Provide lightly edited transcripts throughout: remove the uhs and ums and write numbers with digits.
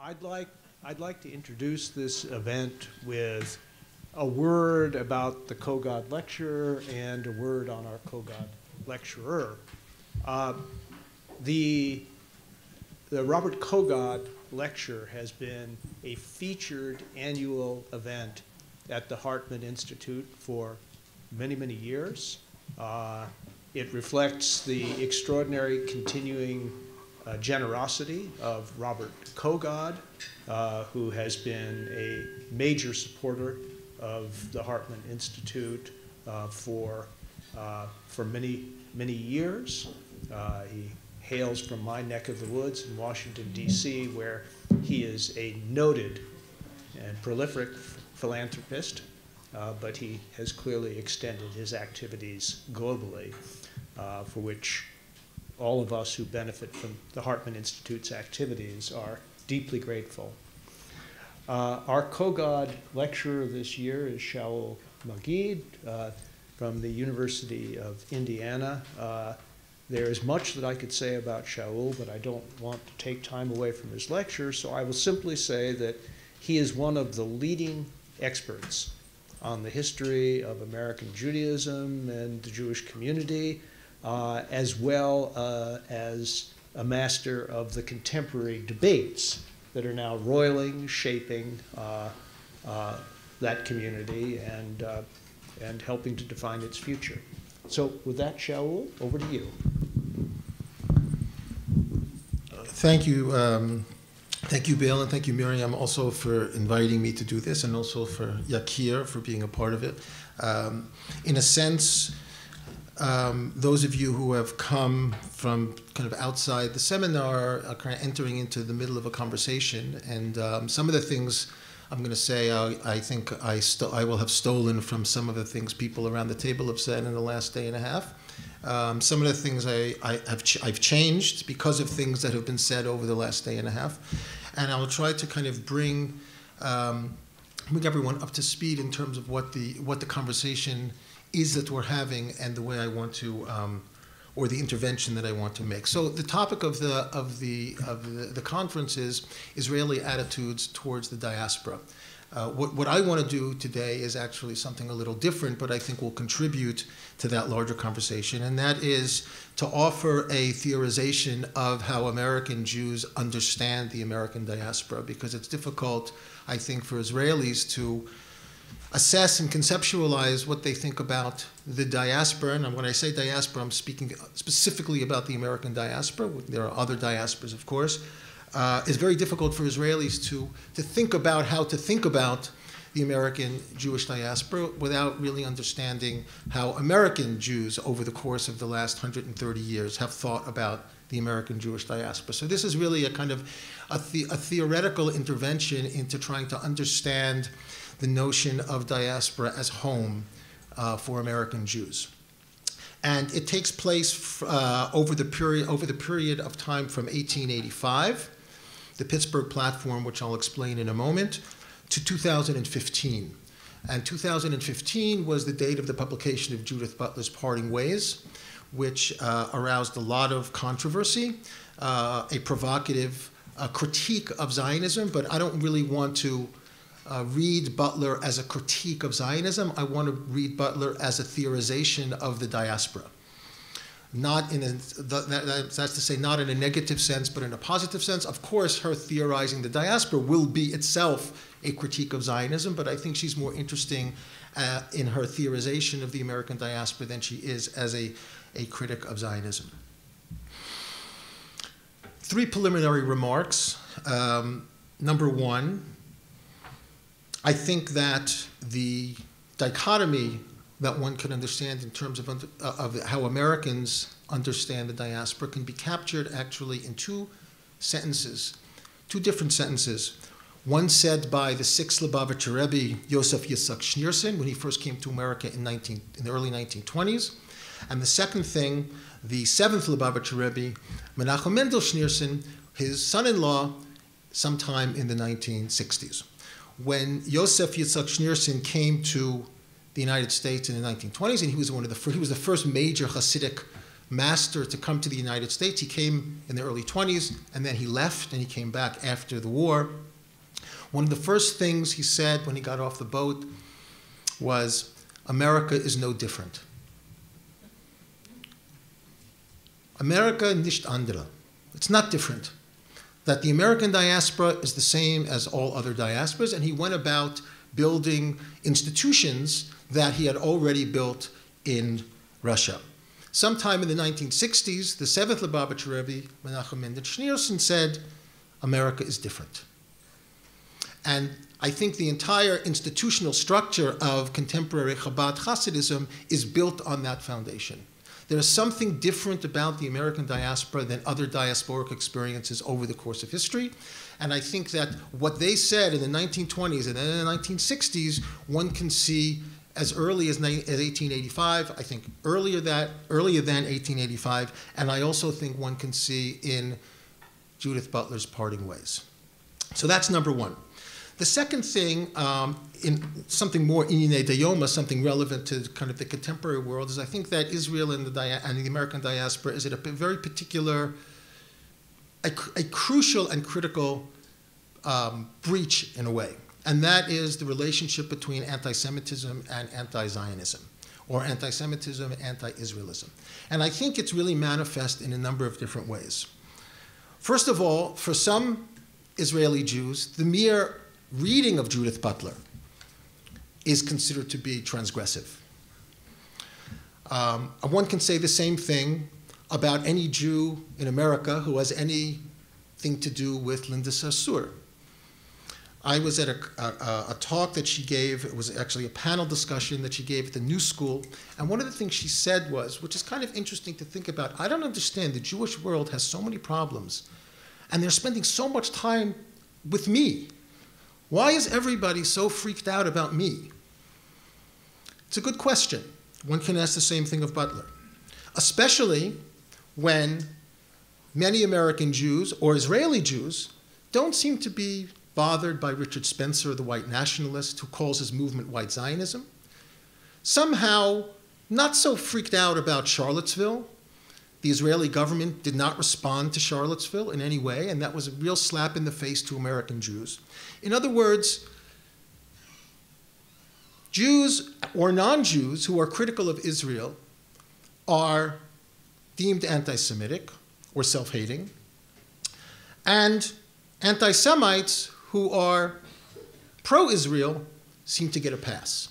I'd like to introduce this event with a word about the Kogod lecturer and a word on our Kogod lecturer. The Robert Kogod lecture has been a featured annual event at the Hartman Institute for many, many years. It reflects the extraordinary continuing generosity of Robert Kogod, who has been a major supporter of the Hartman Institute for many, many years. He hails from my neck of the woods in Washington, D.C., where he is a noted and prolific philanthropist, but he has clearly extended his activities globally, for which all of us who benefit from the Hartman Institute's activities are deeply grateful. Our Kogod lecturer this year is Shaul Magid from the University of Indiana. There is much that I could say about Shaul, but I don't want to take time away from his lecture, so I will simply say that he is one of the leading experts on the history of American Judaism and the Jewish community, as well as a master of the contemporary debates that are now roiling, shaping that community and helping to define its future. So with that, Shaul, over to you. Thank you. Thank you, Bill, and thank you, Miriam, also for inviting me to do this, and also for Yakir for being a part of it. In a sense, those of you who have come from kind of outside the seminar are kind of entering into the middle of a conversation, and some of the things I'm going to say, I think I will have stolen from some of the things people around the table have said in the last day and a half. Some of the things I've changed because of things that have been said over the last day and a half, and I'll try to kind of bring everyone up to speed in terms of what the conversation is that we're having and the way I want to, or the intervention that I want to make. So the topic of the conference is Israeli attitudes towards the diaspora. What I want to do today is actually something a little different, but I think will contribute to that larger conversation, and that is to offer a theorization of how American Jews understand the American diaspora, because it's difficult, I think, for Israelis to assess and conceptualize what they think about the diaspora. And when I say diaspora, I'm speaking specifically about the American diaspora. There are other diasporas, of course. It's very difficult for Israelis to think about how to think about the American Jewish diaspora without really understanding how American Jews over the course of the last 130 years have thought about the American Jewish diaspora. So this is really a kind of a theoretical intervention into trying to understand the notion of diaspora as home for American Jews. And it takes place over the period of time from 1885, the Pittsburgh Platform, which I'll explain in a moment, to 2015. And 2015 was the date of the publication of Judith Butler's Parting Ways, which aroused a lot of controversy, a provocative critique of Zionism, but I don't really want to read Butler as a critique of Zionism. I want to read Butler as a theorization of the diaspora. Not in that's to say, not in a negative sense, but in a positive sense. Of course, her theorizing the diaspora will be itself a critique of Zionism, but I think she's more interesting in her theorization of the American diaspora than she is as a critic of Zionism. Three preliminary remarks. Number one, I think that the dichotomy that one can understand in terms of how Americans understand the diaspora can be captured actually in two different sentences. One said by the sixth Lubavitcher Rebbe, Yosef Yitzhak Schneerson, when he first came to America in the early 1920s. And the second thing, the seventh Lubavitcher Rebbe, Menachem Mendel Schneerson, his son-in-law, sometime in the 1960s. When Yosef Yitzhak Schneerson came to the United States in the 1920s, and he was the first major Hasidic master to come to the United States. He came in the early 20s, and then he left, and he came back after the war. One of the first things he said when he got off the boat was, "America is no different." America nicht andere. It's not different. That the American diaspora is the same as all other diasporas, and he went about building institutions that he had already built in Russia. Sometime in the 1960s, the seventh Lubavitcher Rebbe, Menachem Mendel Schneerson, said, "America is different." And I think the entire institutional structure of contemporary Chabad Hasidism is built on that foundation. There is something different about the American diaspora than other diasporic experiences over the course of history. And I think that what they said in the 1920s and then in the 1960s, one can see as early as 1885, I think earlier than 1885, and I also think one can see in Judith Butler's Parting Ways. So that's number one. The second thing, in something more inine dayoma, something relevant to kind of the contemporary world, is I think that Israel and the American diaspora is at a very particular, a crucial and critical breach in a way. And that is the relationship between anti-Semitism and anti-Zionism, or anti-Semitism and anti-Israelism. And I think it's really manifest in a number of different ways. First of all, for some Israeli Jews, the mere reading of Judith Butler is considered to be transgressive. One can say the same thing about any Jew in America who has anything to do with Linda Sarsour. I was at a talk that she gave. It was actually a panel discussion that she gave at the New School. And one of the things she said was, which is kind of interesting to think about, I don't understand, the Jewish world has so many problems, and they're spending so much time with me. Why is everybody so freaked out about me? It's a good question. One can ask the same thing of Butler, especially when many American Jews or Israeli Jews don't seem to be bothered by Richard Spencer, the white nationalist, who calls his movement white Zionism. Somehow not so freaked out about Charlottesville. The Israeli government did not respond to Charlottesville in any way, and that was a real slap in the face to American Jews. In other words, Jews or non-Jews who are critical of Israel are deemed anti-Semitic or self-hating, and anti-Semites who are pro-Israel seem to get a pass.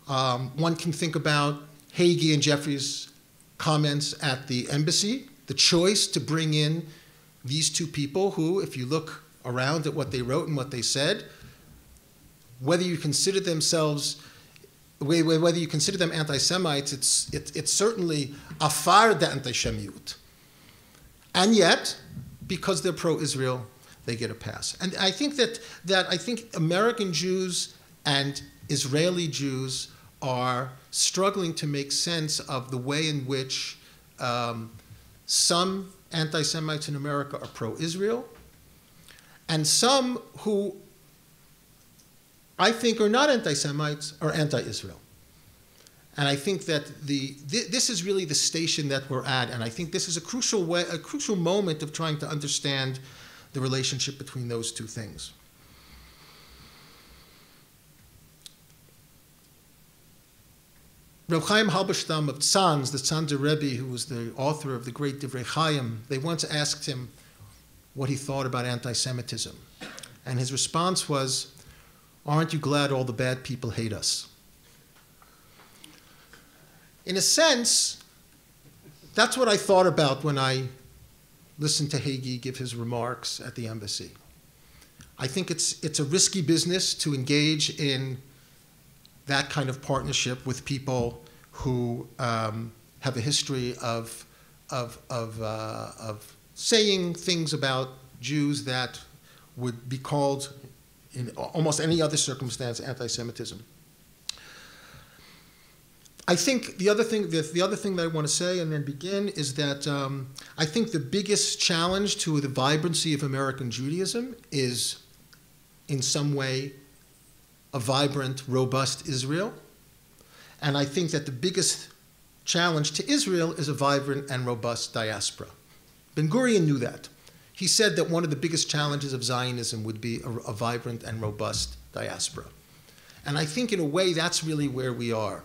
One can think about Hagee and Jeffrey's comments at the embassy, the choice to bring in these two people who, if you look around at what they wrote and what they said, whether you consider them anti-Semites, it's certainly afar d'antisemiyut. And yet, because they're pro-Israel, they get a pass. And I think that I think American Jews and Israeli Jews are struggling to make sense of the way in which some anti-Semites in America are pro-Israel, and some who I think are not anti-Semites are anti-Israel. And I think that this is really the station that we're at, and I think this is a crucial moment of trying to understand the relationship between those two things. Reb Chaim Halberstam of Tzanz, the Tzanzer Rebbe, who was the author of the great Divrei Chaim, they once asked him what he thought about anti-Semitism. And his response was, "Aren't you glad all the bad people hate us?" In a sense, that's what I thought about when I listened to Hagee give his remarks at the embassy. I think it's a risky business to engage in that kind of partnership with people who have a history of saying things about Jews that would be called, in almost any other circumstance, anti-Semitism. I think the other thing that I want to say and then begin is that I think the biggest challenge to the vibrancy of American Judaism is, in some way, a vibrant, robust Israel. And I think that the biggest challenge to Israel is a vibrant and robust diaspora. Ben-Gurion knew that. He said that one of the biggest challenges of Zionism would be a vibrant and robust diaspora. And I think in a way that's really where we are.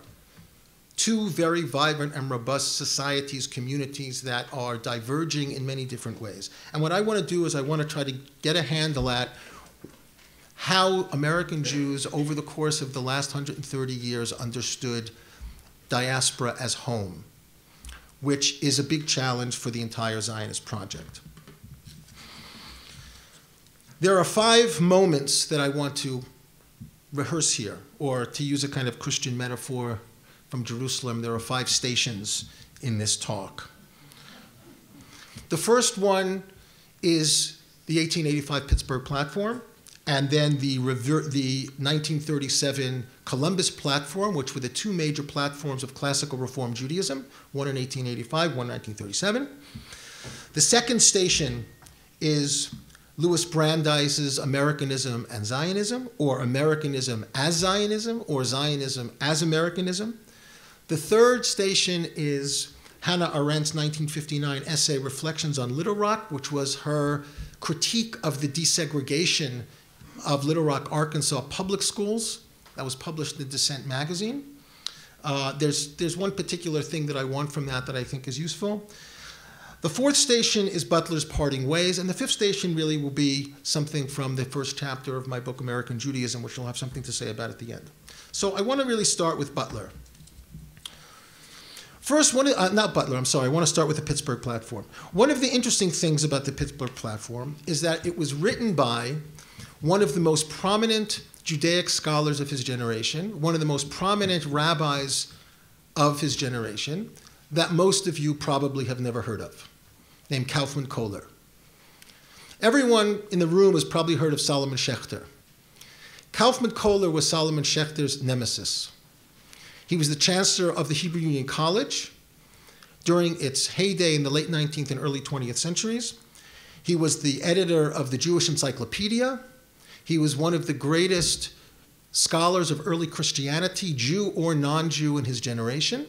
Two very vibrant and robust societies, communities that are diverging in many different ways. And what I want to do is I want to try to get a handle at how American Jews over the course of the last 130 years understood diaspora as home, which is a big challenge for the entire Zionist project. There are 5 moments that I want to rehearse here, or to use a kind of Christian metaphor from Jerusalem, there are 5 stations in this talk. The first one is the 1885 Pittsburgh Platform, and then the 1937 Columbus Platform, which were the 2 major platforms of classical Reform Judaism, one in 1885, one in 1937. The second station is Louis Brandeis's Americanism and Zionism, or Americanism as Zionism, or Zionism as Americanism. The third station is Hannah Arendt's 1959 essay, Reflections on Little Rock, which was her critique of the desegregation of Little Rock, Arkansas public schools. That was published in Dissent magazine. There's one particular thing that I want from that I think is useful. The fourth station is Butler's Parting Ways, and the fifth station really will be something from the first chapter of my book, American Judaism, which I'll have something to say about at the end. So I want to really start with Butler. First, I want to start with the Pittsburgh Platform. One of the interesting things about the Pittsburgh Platform is that it was written by one of the most prominent Judaic scholars of his generation, one of the most prominent rabbis of his generation, that most of you probably have never heard of, named Kaufman Kohler. Everyone in the room has probably heard of Solomon Schechter. Kaufman Kohler was Solomon Schechter's nemesis. He was the chancellor of the Hebrew Union College during its heyday in the late 19th and early 20th centuries. He was the editor of the Jewish Encyclopedia. He was one of the greatest scholars of early Christianity, Jew or non-Jew in his generation.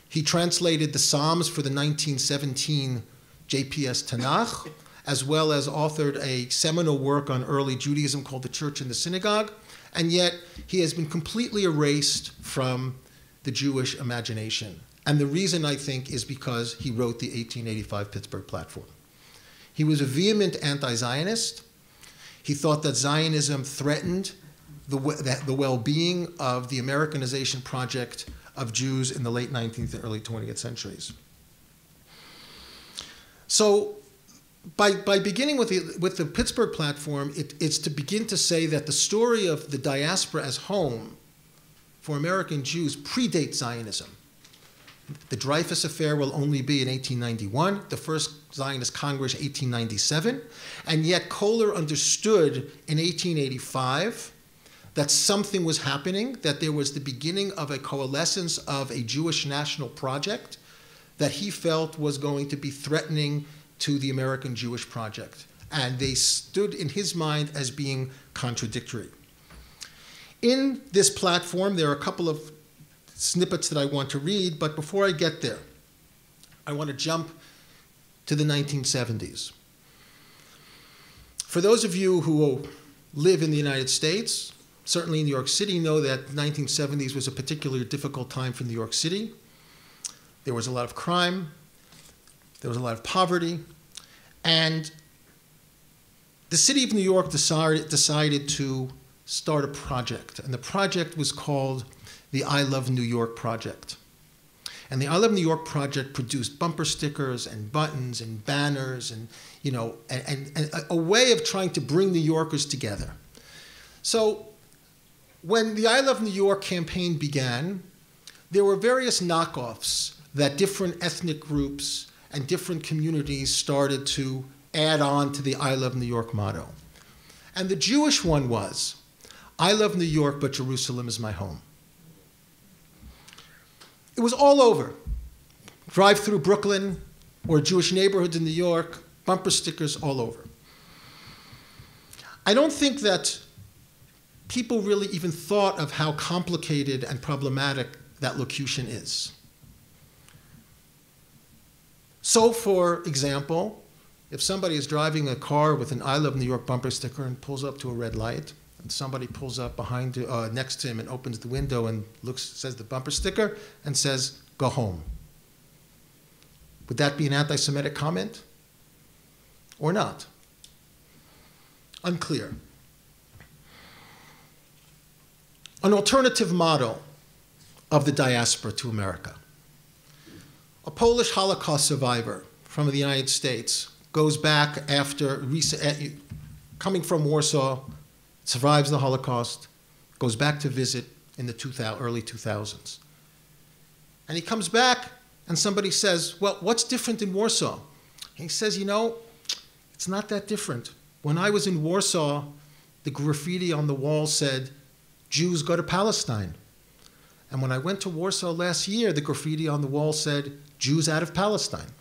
He translated the Psalms for the 1917 JPS Tanakh, as well as authored a seminal work on early Judaism called The Church and the Synagogue, and yet he has been completely erased from the Jewish imagination. And the reason, I think, is because he wrote the 1885 Pittsburgh Platform. He was a vehement anti-Zionist. He thought that Zionism threatened the well-being of the Americanization project of Jews in the late 19th and early 20th centuries. So by beginning with the Pittsburgh Platform, it's to begin to say that the story of the diaspora as home for American Jews predates Zionism. The Dreyfus Affair will only be in 1891, the first Zionist Congress 1897, and yet Kohler understood in 1885 that something was happening, that there was the beginning of a coalescence of a Jewish national project that he felt was going to be threatening to the American Jewish project. And they stood in his mind as being contradictory. In this platform, there are a couple of snippets that I want to read, but before I get there, I want to jump to the 1970s. For those of you who live in the United States, certainly in New York City, know that the 1970s was a particularly difficult time for New York City. There was a lot of crime, there was a lot of poverty, and the city of New York decided to start a project, and the project was called the I Love New York Project. And the I Love New York Project produced bumper stickers and buttons and banners and, and a way of trying to bring New Yorkers together. So when the I Love New York campaign began, there were various knockoffs that different ethnic groups and different communities started to add on to the I Love New York motto. And the Jewish one was, I love New York, but Jerusalem is my home. It was all over. Drive through Brooklyn or Jewish neighborhoods in New York, bumper stickers all over. I don't think that people really even thought of how complicated and problematic that locution is. So, for example, if somebody is driving a car with an I Love New York bumper sticker and pulls up to a red light, and somebody pulls up next to him and opens the window and says the bumper sticker and says, "Go home." Would that be an anti-Semitic comment or not? Unclear. An alternative model of the diaspora to America. A Polish Holocaust survivor from the United States goes back after coming from Warsaw, survives the Holocaust, goes back to visit in the early 2000s. And he comes back and somebody says, "Well, what's different in Warsaw?" And he says, "It's not that different. When I was in Warsaw, the graffiti on the wall said, 'Jews go to Palestine.' And when I went to Warsaw last year, the graffiti on the wall said, 'Jews out of Palestine.'"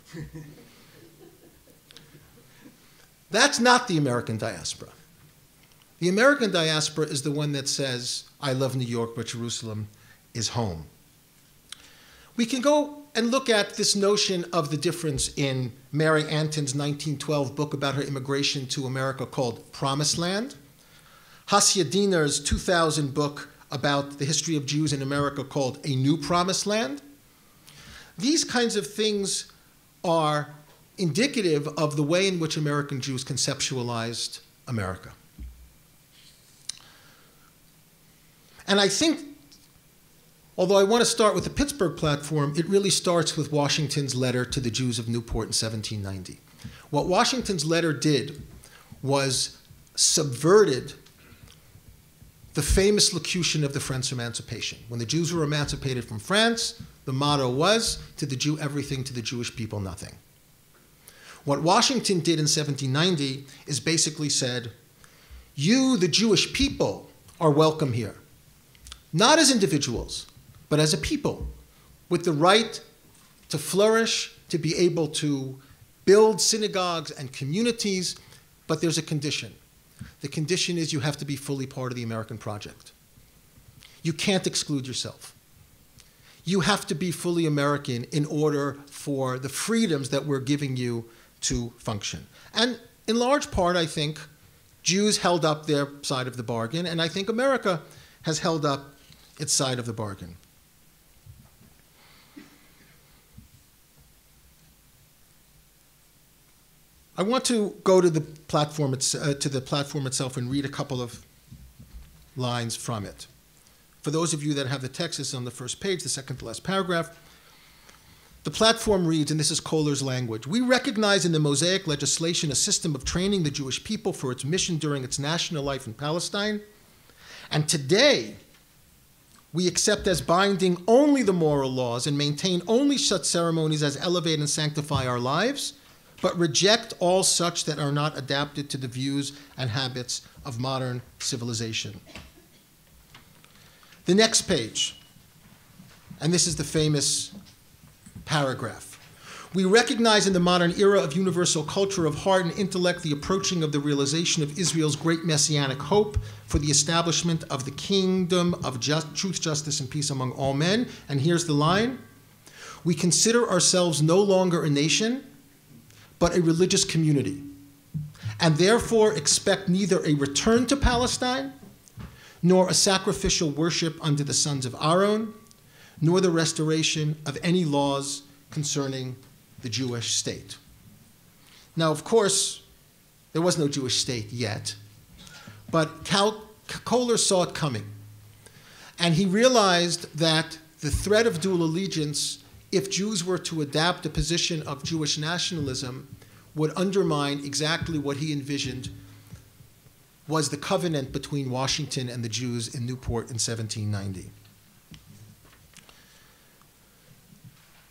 That's not the American diaspora. The American diaspora is the one that says, "I love New York, but Jerusalem is home." We can go and look at this notion of the difference in Mary Anton's 1912 book about her immigration to America called Promised Land, Hasia Diner's 2000 book about the history of Jews in America called A New Promised Land. These kinds of things are indicative of the way in which American Jews conceptualized America. And I think, although I want to start with the Pittsburgh Platform, it really starts with Washington's letter to the Jews of Newport in 1790. What Washington's letter did was subverted the famous locution of the French emancipation. When the Jews were emancipated from France, the motto was, "To the Jew everything, to the Jewish people nothing." What Washington did in 1790 is basically said, you, the Jewish people, are welcome here. Not as individuals, but as a people, with the right to flourish, to be able to build synagogues and communities, but there's a condition. The condition is you have to be fully part of the American project. You can't exclude yourself. You have to be fully American in order for the freedoms that we're giving you to function. And in large part, I think, Jews held up their side of the bargain, and I think America has held up its side of the bargain. I want to go to the platform itself and read a couple of lines from it. For those of you that have the text, it's on the first page, the second to last paragraph. The platform reads, and this is Kohler's language, "We recognize in the Mosaic legislation a system of training the Jewish people for its mission during its national life in Palestine. And today, we accept as binding only the moral laws and maintain only such ceremonies as elevate and sanctify our lives, but reject all such that are not adapted to the views and habits of modern civilization." The next page, and this is the famous paragraph. "We recognize in the modern era of universal culture of heart and intellect the approaching of the realization of Israel's great messianic hope for the establishment of the kingdom of truth, justice, and peace among all men." And here's the line. "We consider ourselves no longer a nation, but a religious community, and therefore expect neither a return to Palestine, nor a sacrificial worship unto the sons of Aaron, nor the restoration of any laws concerning the Jewish state." Now, of course, there was no Jewish state yet, but Kohler saw it coming. And he realized that the threat of dual allegiance, if Jews were to adapt a position of Jewish nationalism, would undermine exactly what he envisioned was the covenant between Washington and the Jews in Newport in 1790.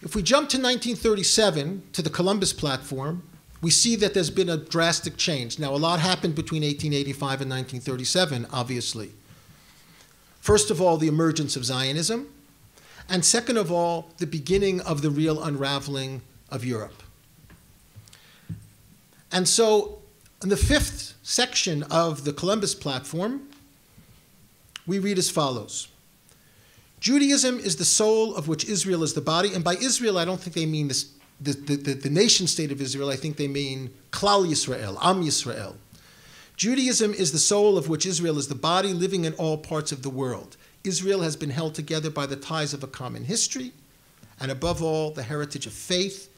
If we jump to 1937, to the Columbus Platform, we see that there's been a drastic change. Now, a lot happened between 1885 and 1937, obviously. First of all, the emergence of Zionism, and second of all, the beginning of the real unraveling of Europe. And so, in the fifth section of the Columbus Platform, we read as follows. "Judaism is the soul of which Israel is the body," and by Israel I don't think they mean this the nation state of Israel, I think they mean Klal Yisrael, Am Yisrael. Judaism is the soul of which Israel is the body, living in all parts of the world. Israel has been held together by the ties of a common history, and above all, the heritage of faith.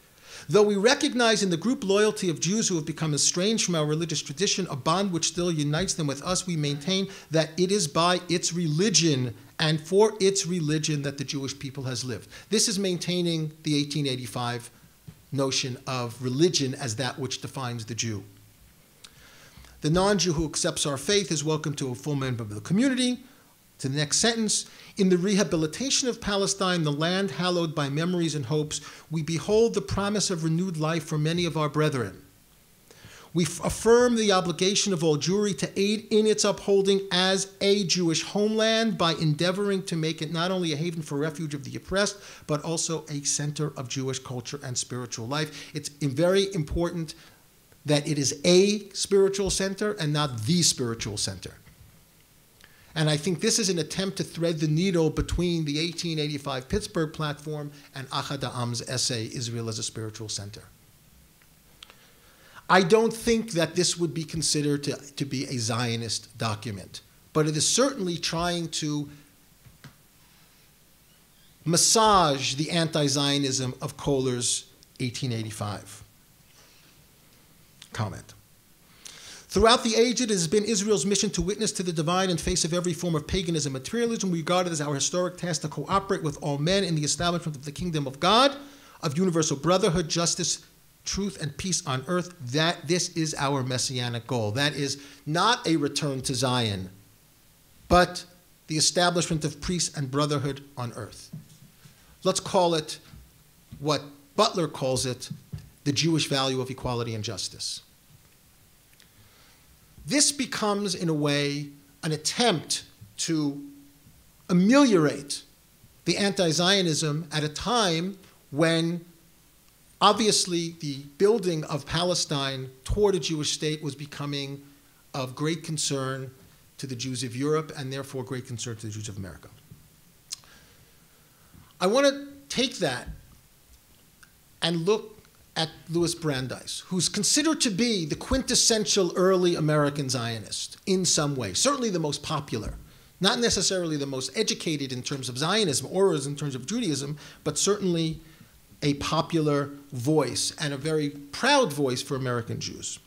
Though we recognize in the group loyalty of Jews who have become estranged from our religious tradition a bond which still unites them with us, we maintain that it is by its religion and for its religion that the Jewish people has lived. This is maintaining the 1885 notion of religion as that which defines the Jew. The non-Jew who accepts our faith is welcome to a full member of the community. To the next sentence, in the rehabilitation of Palestine, the land hallowed by memories and hopes, we behold the promise of renewed life for many of our brethren. We affirm the obligation of all Jewry to aid in its upholding as a Jewish homeland by endeavoring to make it not only a haven for refuge of the oppressed, but also a center of Jewish culture and spiritual life. It's very important that it is a spiritual center and not the spiritual center. And I think this is an attempt to thread the needle between the 1885 Pittsburgh Platform and Achad Ha'am's essay, Israel as a Spiritual Center. I don't think that this would be considered to be a Zionist document, but it is certainly trying to massage the anti-Zionism of Kohler's 1885 comment. Throughout the age, it has been Israel's mission to witness to the divine in face of every form of paganism and materialism. We regard it as our historic task to cooperate with all men in the establishment of the kingdom of God, of universal brotherhood, justice, truth, and peace on earth. This is our messianic goal. That is not a return to Zion, but the establishment of peace and brotherhood on earth. Let's call it what Butler calls it, the Jewish value of equality and justice. This becomes, in a way, an attempt to ameliorate the anti-Zionism at a time when, obviously, the building of Palestine toward a Jewish state was becoming of great concern to the Jews of Europe and therefore great concern to the Jews of America. I want to take that and look at Louis Brandeis, who's considered to be the quintessential early American Zionist in some way, certainly the most popular, not necessarily the most educated in terms of Zionism or in terms of Judaism, but certainly a popular voice and a very proud voice for American Jews.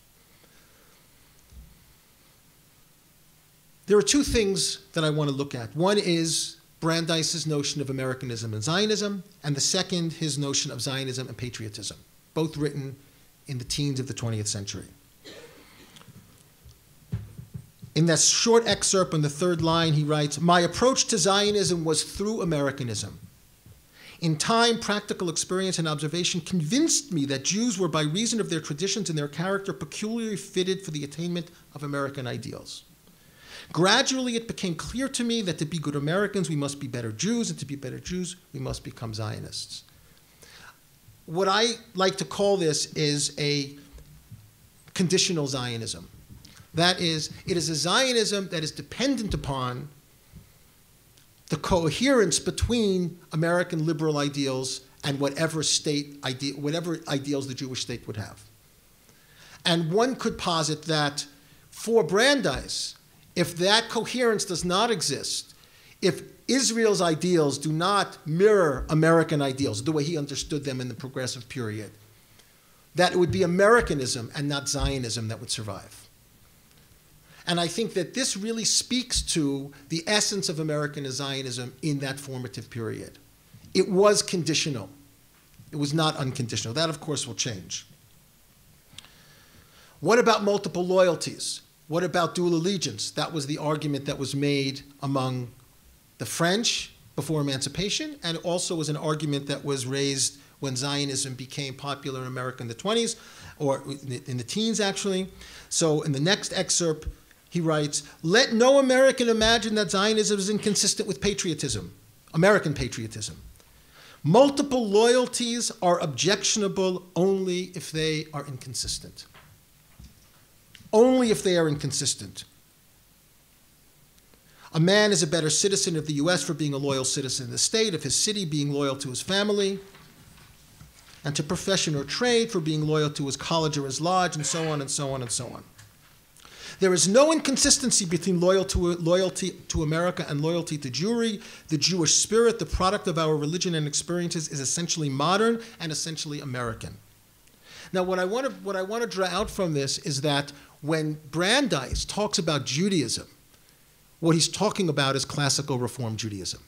There are two things that I want to look at. One is Brandeis's notion of Americanism and Zionism, and the second, his notion of Zionism and patriotism, both written in the teens of the 20th century. In that short excerpt on the third line, he writes, "My approach to Zionism was through Americanism. In time, practical experience and observation convinced me that Jews were, by reason of their traditions and their character, peculiarly fitted for the attainment of American ideals. Gradually, it became clear to me that to be good Americans, we must be better Jews, and to be better Jews, we must become Zionists." What I like to call this is a conditional Zionism. That is, it is a Zionism that is dependent upon the coherence between American liberal ideals and whatever ideals the Jewish state would have. And one could posit that for Brandeis, if that coherence does not exist, if Israel's ideals do not mirror American ideals, the way he understood them in the progressive period, that it would be Americanism and not Zionism that would survive. And I think that this really speaks to the essence of American Zionism in that formative period. It was conditional. It was not unconditional. That, of course, will change. What about multiple loyalties? What about dual allegiance? That was the argument that was made among the French before emancipation, and also was an argument that was raised when Zionism became popular in America in the 20s, or in the teens, actually. So in the next excerpt, he writes, "Let no American imagine that Zionism is inconsistent with patriotism, American patriotism. Multiple loyalties are objectionable only if they are inconsistent. Only if they are inconsistent. A man is a better citizen of the US for being a loyal citizen of the state, of his city, being loyal to his family. and to profession or trade, for being loyal to his college or his lodge, and so on and so on and so on. There is no inconsistency between loyalty to America and loyalty to Jewry. The Jewish spirit, the product of our religion and experiences, is essentially modern and essentially American. Now, what I want to draw out from this is that when Brandeis talks about Judaism, what he's talking about is classical Reform Judaism.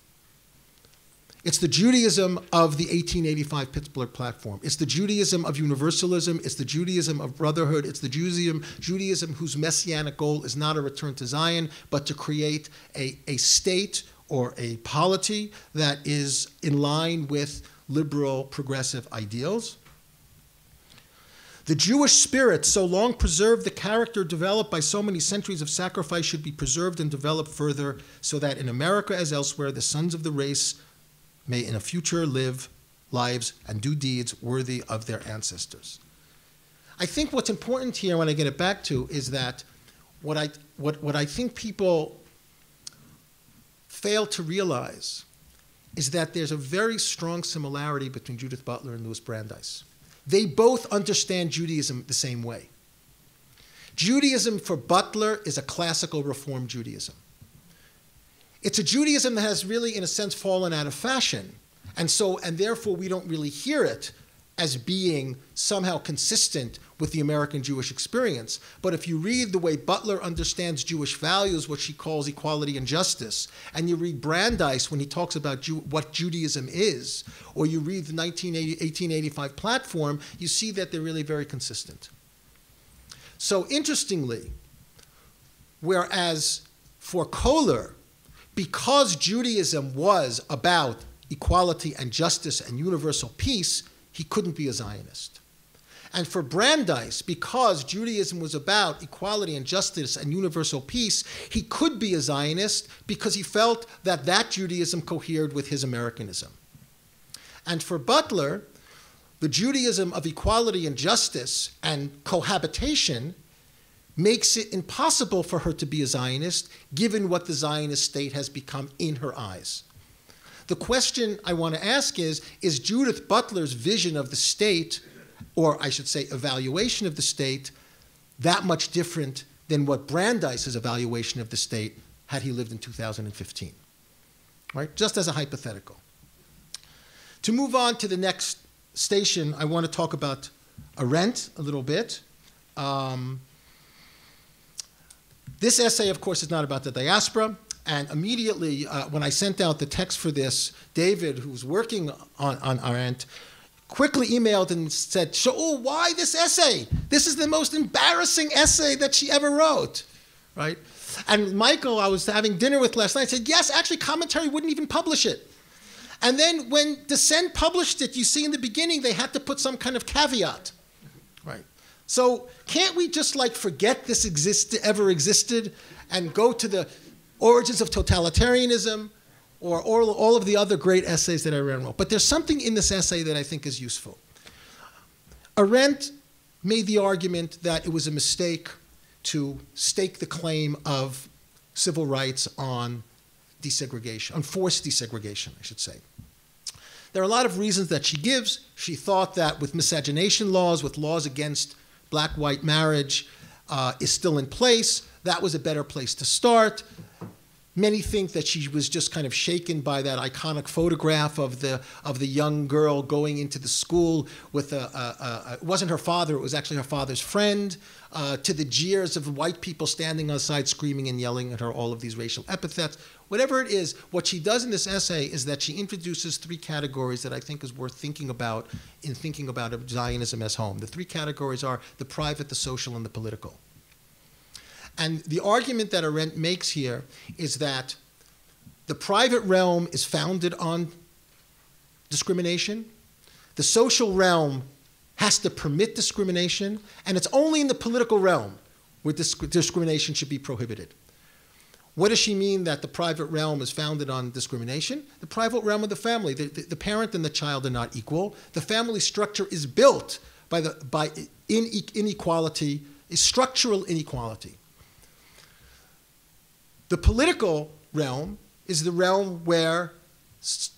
It's the Judaism of the 1885 Pittsburgh Platform. It's the Judaism of universalism. It's the Judaism of brotherhood. It's the Judaism whose messianic goal is not a return to Zion, but to create a state or a polity that is in line with liberal, progressive ideals. The Jewish spirit, so long preserved, the character developed by so many centuries of sacrifice, should be preserved and developed further, so that in America as elsewhere, the sons of the race may in a future live lives and do deeds worthy of their ancestors. I think what's important here, when I get it back to, is that what I think people fail to realize is that there's a very strong similarity between Judith Butler and Louis Brandeis. They both understand Judaism the same way. Judaism for Butler is a classical Reform Judaism. It's a Judaism that has really, in a sense, fallen out of fashion. And therefore, we don't really hear it as being somehow consistent with the American Jewish experience. But if you read the way Butler understands Jewish values, what she calls equality and justice, and you read Brandeis when he talks about what Judaism is, or you read the 1885 Platform, you see that they're really very consistent. So interestingly, whereas for Kohler, because Judaism was about equality and justice and universal peace, he couldn't be a Zionist. And for Brandeis, because Judaism was about equality and justice and universal peace, he could be a Zionist because he felt that that Judaism cohered with his Americanism. And for Butler, the Judaism of equality and justice and cohabitation makes it impossible for her to be a Zionist, given what the Zionist state has become in her eyes. The question I want to ask is Judith Butler's vision of the state, or I should say evaluation of the state, that much different than what Brandeis's evaluation of the state had he lived in 2015? Right? Just as a hypothetical. To move on to the next station, I want to talk about Arendt a little bit. This essay, of course, is not about the diaspora. And immediately, when I sent out the text for this, David, who's working on Arendt, quickly emailed and said, Shaul, why this essay? This is the most embarrassing essay that she ever wrote, right? And Michael, I was having dinner with last night, said, yes, actually, Commentary wouldn't even publish it. And then when Dissent published it, you see in the beginning, they had to put some kind of caveat, right? So can't we just forget this ever existed and go to the origins of totalitarianism or all of the other great essays that Arendt wrote? But there's something in this essay that I think is useful. Arendt made the argument that it was a mistake to stake the claim of civil rights on desegregation, on forced desegregation, I should say. There are a lot of reasons that she gives. She thought that with miscegenation laws, with laws against black-white marriage is still in place, that was a better place to start. Many think that she was just kind of shaken by that iconic photograph of the young girl going into the school with it wasn't her father, it was actually her father's friend, to the jeers of white people standing outside screaming and yelling at her all of these racial epithets. Whatever it is, what she does in this essay is that she introduces three categories that I think is worth thinking about in thinking about Zionism as home. The three categories are the private, the social, and the political. And the argument that Arendt makes here is that the private realm is founded on discrimination. The social realm has to permit discrimination. And it's only in the political realm where discrimination should be prohibited. What does she mean that the private realm is founded on discrimination? The private realm of the family. The parent and the child are not equal. The family structure is built by inequality, is structural inequality. The political realm is the realm where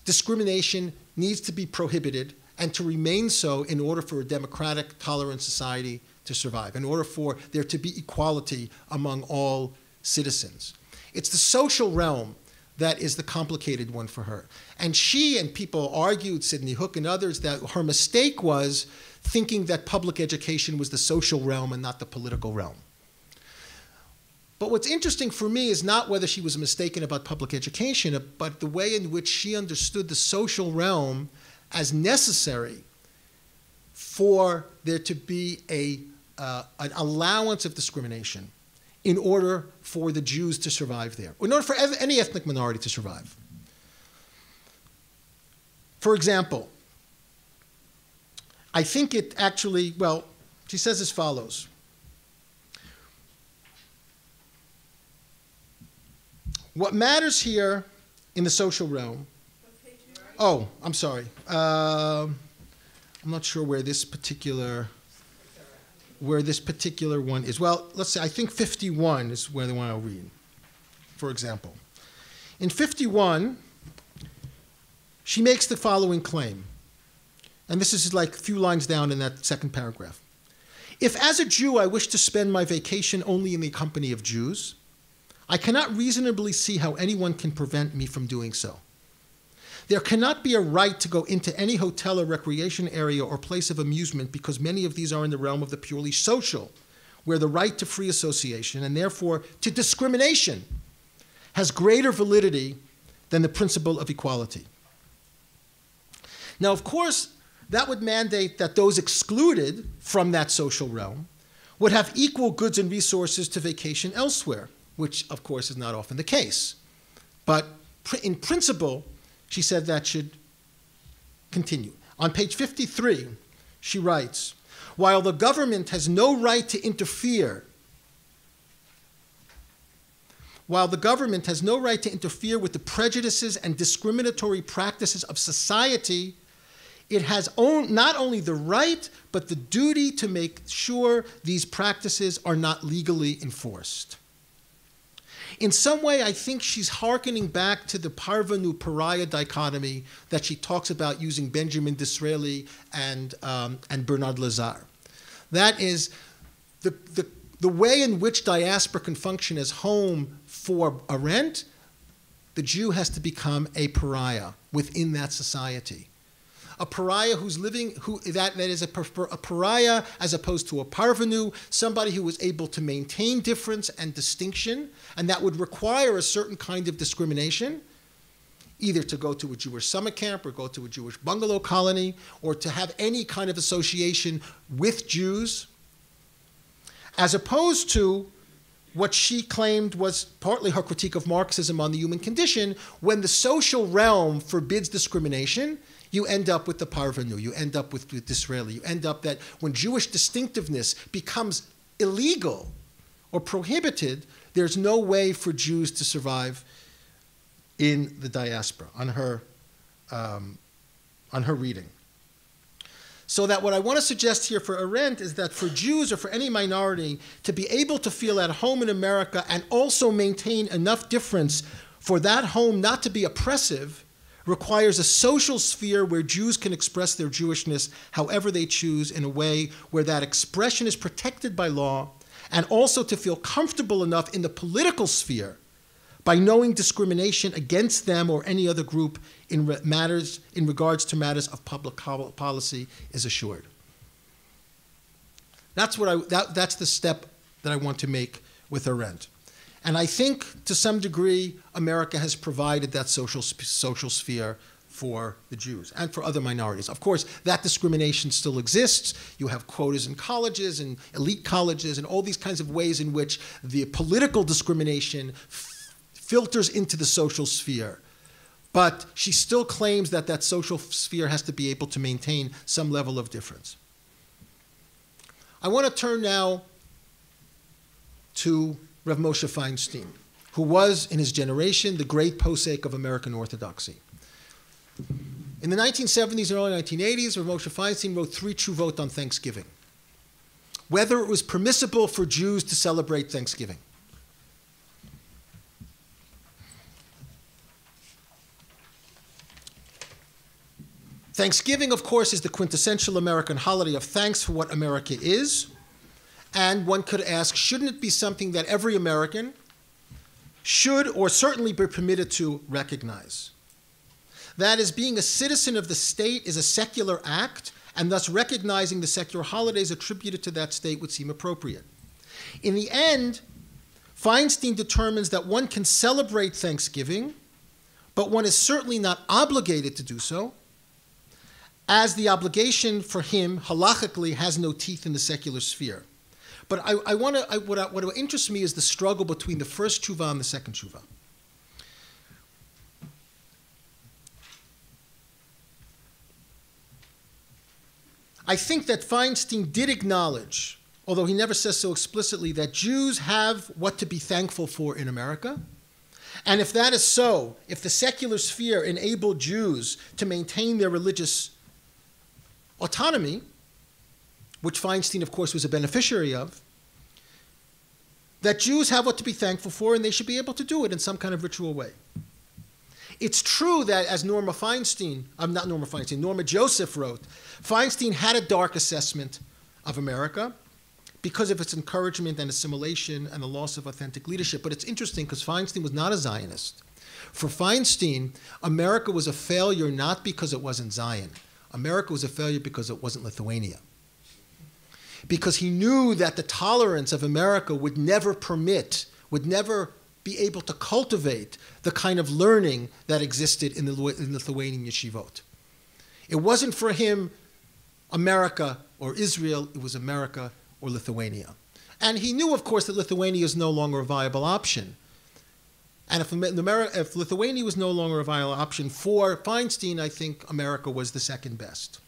discrimination needs to be prohibited and to remain so in order for a democratic, tolerant society to survive, in order for there to be equality among all citizens. It's the social realm that is the complicated one for her. And she and people argued, Sidney Hook and others, that her mistake was thinking that public education was the social realm and not the political realm. But what's interesting for me is not whether she was mistaken about public education, but the way in which she understood the social realm as necessary for there to be an allowance of discrimination in order for the Jews to survive there, in order for any ethnic minority to survive. For example, I think it actually, well, she says as follows. What matters here in the social realm, oh, I'm sorry. I'm not sure where this particular one is. Well, let's say, I think 51 is where the one I'll read, for example. In 51, she makes the following claim. And this is like a few lines down in that second paragraph. If as a Jew I wish to spend my vacation only in the company of Jews, I cannot reasonably see how anyone can prevent me from doing so. There cannot be a right to go into any hotel or recreation area or place of amusement because many of these are in the realm of the purely social, where the right to free association and therefore to discrimination has greater validity than the principle of equality. Now, of course, that would mandate that those excluded from that social realm would have equal goods and resources to vacation elsewhere, which, of course, is not often the case. But in principle, she said that should continue. On page 53, she writes, while the government has no right to interfere with the prejudices and discriminatory practices of society, it has not only the right, but the duty to make sure these practices are not legally enforced. In some way, I think she's hearkening back to the parvenu-pariah dichotomy that she talks about using Benjamin Disraeli and Bernard Lazare. That is, the way in which diaspora can function as home for Arendt, the Jew has to become a pariah within that society. A pariah who's living, that is a pariah as opposed to a parvenu, somebody who was able to maintain difference and distinction, and that would require a certain kind of discrimination, either to go to a Jewish summer camp or go to a Jewish bungalow colony, or to have any kind of association with Jews, as opposed to what she claimed was partly her critique of Marxism on the human condition. When the social realm forbids discrimination, you end up with the parvenu, you end up with Disraeli, you end up that when Jewish distinctiveness becomes illegal or prohibited, there's no way for Jews to survive in the diaspora, on her reading. So that what I want to suggest here for Arendt is that for Jews or for any minority to be able to feel at home in America and also maintain enough difference for that home not to be oppressive requires a social sphere where Jews can express their Jewishness however they choose in a way where that expression is protected by law, and also to feel comfortable enough in the political sphere by knowing discrimination against them or any other group in regards to matters of public policy is assured. That's the step that I want to make with Arendt. And I think, to some degree, America has provided that social sphere for the Jews and for other minorities. Of course, that discrimination still exists. You have quotas in colleges and elite colleges and all these kinds of ways in which the political discrimination filters into the social sphere. But she still claims that that social sphere has to be able to maintain some level of difference. I want to turn now to Rav Moshe Feinstein, who was, in his generation, the great posek of American Orthodoxy. In the 1970s and early 1980s, Rav Moshe Feinstein wrote 3 tshuvot on Thanksgiving. Whether it was permissible for Jews to celebrate Thanksgiving. Thanksgiving, of course, is the quintessential American holiday of thanks for what America is. And one could ask, shouldn't it be something that every American should or certainly be permitted to recognize? That is, being a citizen of the state is a secular act, and thus recognizing the secular holidays attributed to that state would seem appropriate. In the end, Feinstein determines that one can celebrate Thanksgiving, but one is certainly not obligated to do so, as the obligation for him, halachically, has no teeth in the secular sphere. But what interests me is the struggle between the first tshuva and the second tshuva. I think that Feinstein did acknowledge, although he never says so explicitly, that Jews have what to be thankful for in America. And if that is so, if the secular sphere enabled Jews to maintain their religious autonomy, which Feinstein, of course, was a beneficiary of, that Jews have what to be thankful for and they should be able to do it in some kind of ritual way. It's true that, as Norma Joseph wrote, Feinstein had a dark assessment of America because of its encouragement and assimilation and the loss of authentic leadership. But it's interesting because Feinstein was not a Zionist. For Feinstein, America was a failure not because it wasn't Zion. America was a failure because it wasn't Lithuania. Because he knew that the tolerance of America would never be able to cultivate the kind of learning that existed in the Lithuanian yeshivot. It wasn't for him America or Israel, it was America or Lithuania. And he knew, of course, that Lithuania is no longer a viable option. And if Lithuania was no longer a viable option for Feinstein, I think America was the second best.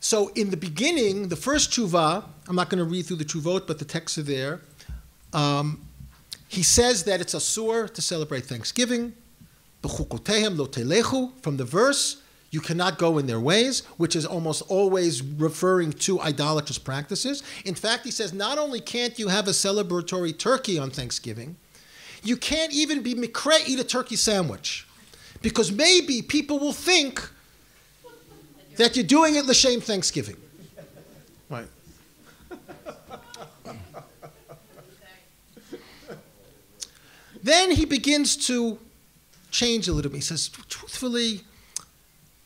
So in the beginning, the first tshuva, I'm not going to read through the tshuvot, but the texts are there. He says that it's asur to celebrate Thanksgiving. B'chukotehem lo telechu, from the verse, you cannot go in their ways, which is almost always referring to idolatrous practices. In fact, he says not only can't you have a celebratory turkey on Thanksgiving, you can't even be mikre, eat a turkey sandwich. Because maybe people will think that you're doing it l'shem Thanksgiving. Right. Then he begins to change a little bit. He says, truthfully,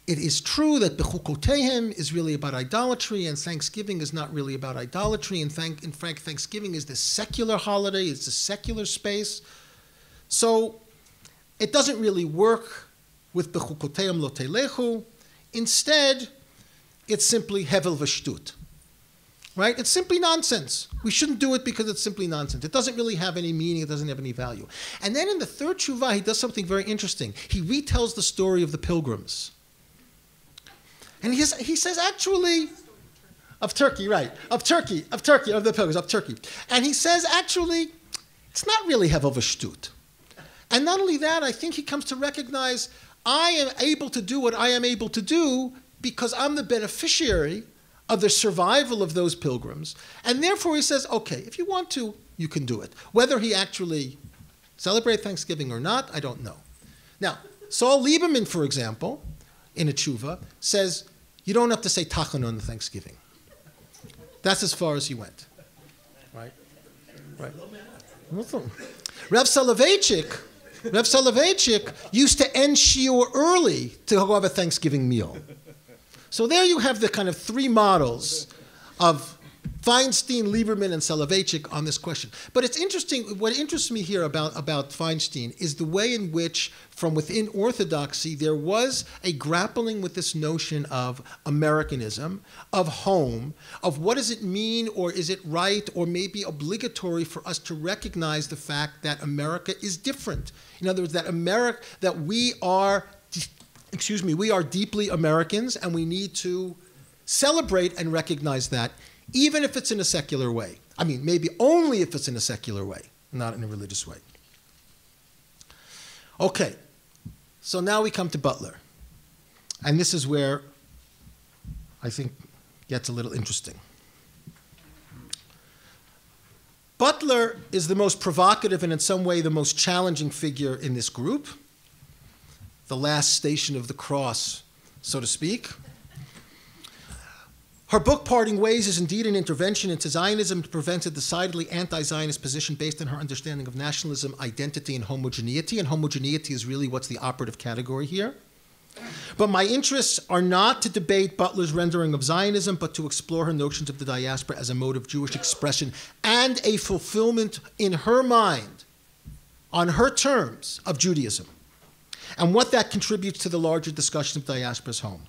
it is true that Bechukotehem is really about idolatry, and Thanksgiving is not really about idolatry. In fact, Thanksgiving is the secular holiday, it's the secular space. So it doesn't really work with Bechukotehem lo telechu. Instead, it's simply hevel v'shtut. Right? It's simply nonsense. We shouldn't do it because it's simply nonsense. It doesn't really have any meaning. It doesn't have any value. And then in the third tshuva, he does something very interesting. He retells the story of the pilgrims. And he says, actually, of Turkey, right, of the pilgrims, of Turkey. And he says, actually, it's not really hevel v'shtut. And not only that, I think he comes to recognize, I am able to do what I am able to do because I'm the beneficiary of the survival of those pilgrims. And therefore he says, okay, if you want to, you can do it. Whether he actually celebrates Thanksgiving or not, I don't know. Now, Saul Lieberman, for example, in a tshuva, says, you don't have to say tachan on the Thanksgiving. That's as far as he went. Right? Right. Rev Soloveitchik used to end shiur early to go have a Thanksgiving meal. So there you have the kind of three models of Feinstein, Lieberman, and Soloveitchik on this question. But it's interesting, what interests me here about Feinstein is the way in which, from within Orthodoxy, there was a grappling with this notion of Americanism, of home, of what does it mean, or is it right, or maybe obligatory for us to recognize the fact that America is different. In other words, that we are deeply Americans, and we need to celebrate and recognize that, even if it's in a secular way. I mean, maybe only if it's in a secular way, not in a religious way. Okay, so now we come to Butler. And this is where I think gets a little interesting. Butler is the most provocative and in some way the most challenging figure in this group. the last station of the cross, so to speak. Her book, Parting Ways, is indeed an intervention into Zionism to prevent a decidedly anti-Zionist position based on her understanding of nationalism, identity, and homogeneity. And homogeneity is really what's the operative category here. But my interests are not to debate Butler's rendering of Zionism, but to explore her notions of the diaspora as a mode of Jewish expression and a fulfillment in her mind, on her terms, of Judaism, and what that contributes to the larger discussion of diaspora's home.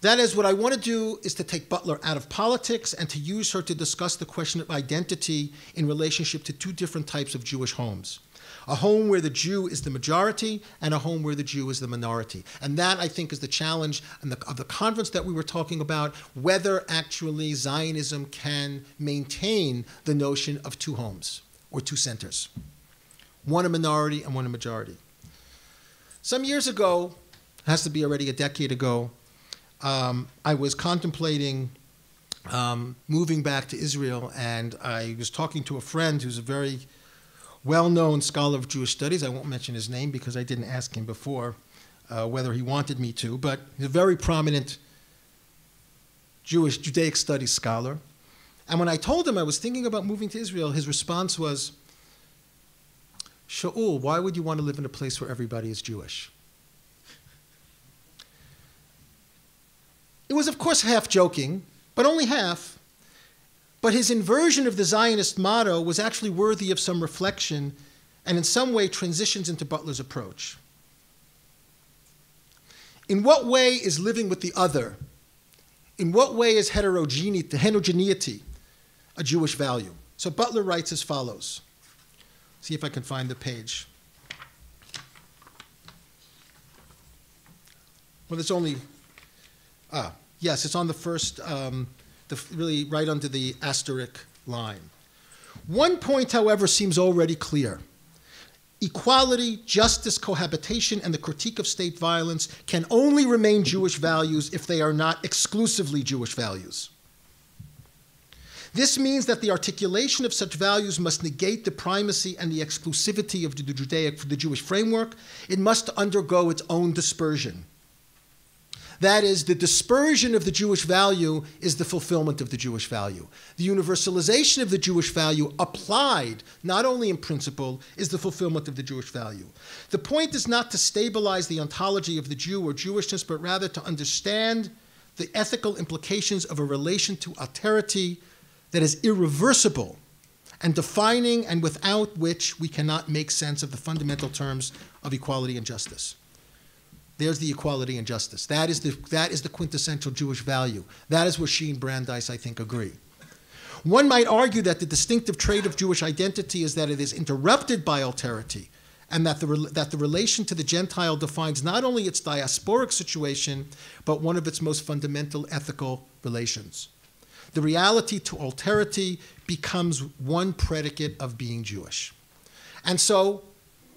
That is, what I want to do is to take Butler out of politics and to use her to discuss the question of identity in relationship to two different types of Jewish homes. A home where the Jew is the majority and a home where the Jew is the minority. And that, I think, is the challenge of the conference that we were talking about, whether actually Zionism can maintain the notion of two homes or two centers, one a minority and one a majority. Some years ago, it has to be already a decade ago, I was contemplating moving back to Israel, and I was talking to a friend who's a very well-known scholar of Jewish studies. I won't mention his name because I didn't ask him before whether he wanted me to, but he's a very prominent Judaic studies scholar. And when I told him I was thinking about moving to Israel, his response was, Shaul, why would you want to live in a place where everybody is Jewish? It was, of course, half joking, but only half. But his inversion of the Zionist motto was actually worthy of some reflection and in some way transitions into Butler's approach. In what way is living with the other, in what way is heterogeneity a Jewish value? So Butler writes as follows. See if I can find the page. Well, it's only... yes, it's on the first, really right under the asterisk line. One point, however, seems already clear. Equality, justice, cohabitation, and the critique of state violence can only remain Jewish values if they are not exclusively Jewish values. This means that the articulation of such values must negate the primacy and the exclusivity of the Jewish framework. It must undergo its own dispersion. That is, the dispersion of the Jewish value is the fulfillment of the Jewish value. The universalization of the Jewish value applied, not only in principle, is the fulfillment of the Jewish value. The point is not to stabilize the ontology of the Jew or Jewishness, but rather to understand the ethical implications of a relation to alterity that is irreversible and defining and without which we cannot make sense of the fundamental terms of equality and justice. There's the equality and justice. That is the quintessential Jewish value. That is where she and Brandeis, I think, agree. One might argue that the distinctive trait of Jewish identity is that it is interrupted by alterity, and that the relation to the Gentile defines not only its diasporic situation, but one of its most fundamental ethical relations. The reality to alterity becomes one predicate of being Jewish. And so,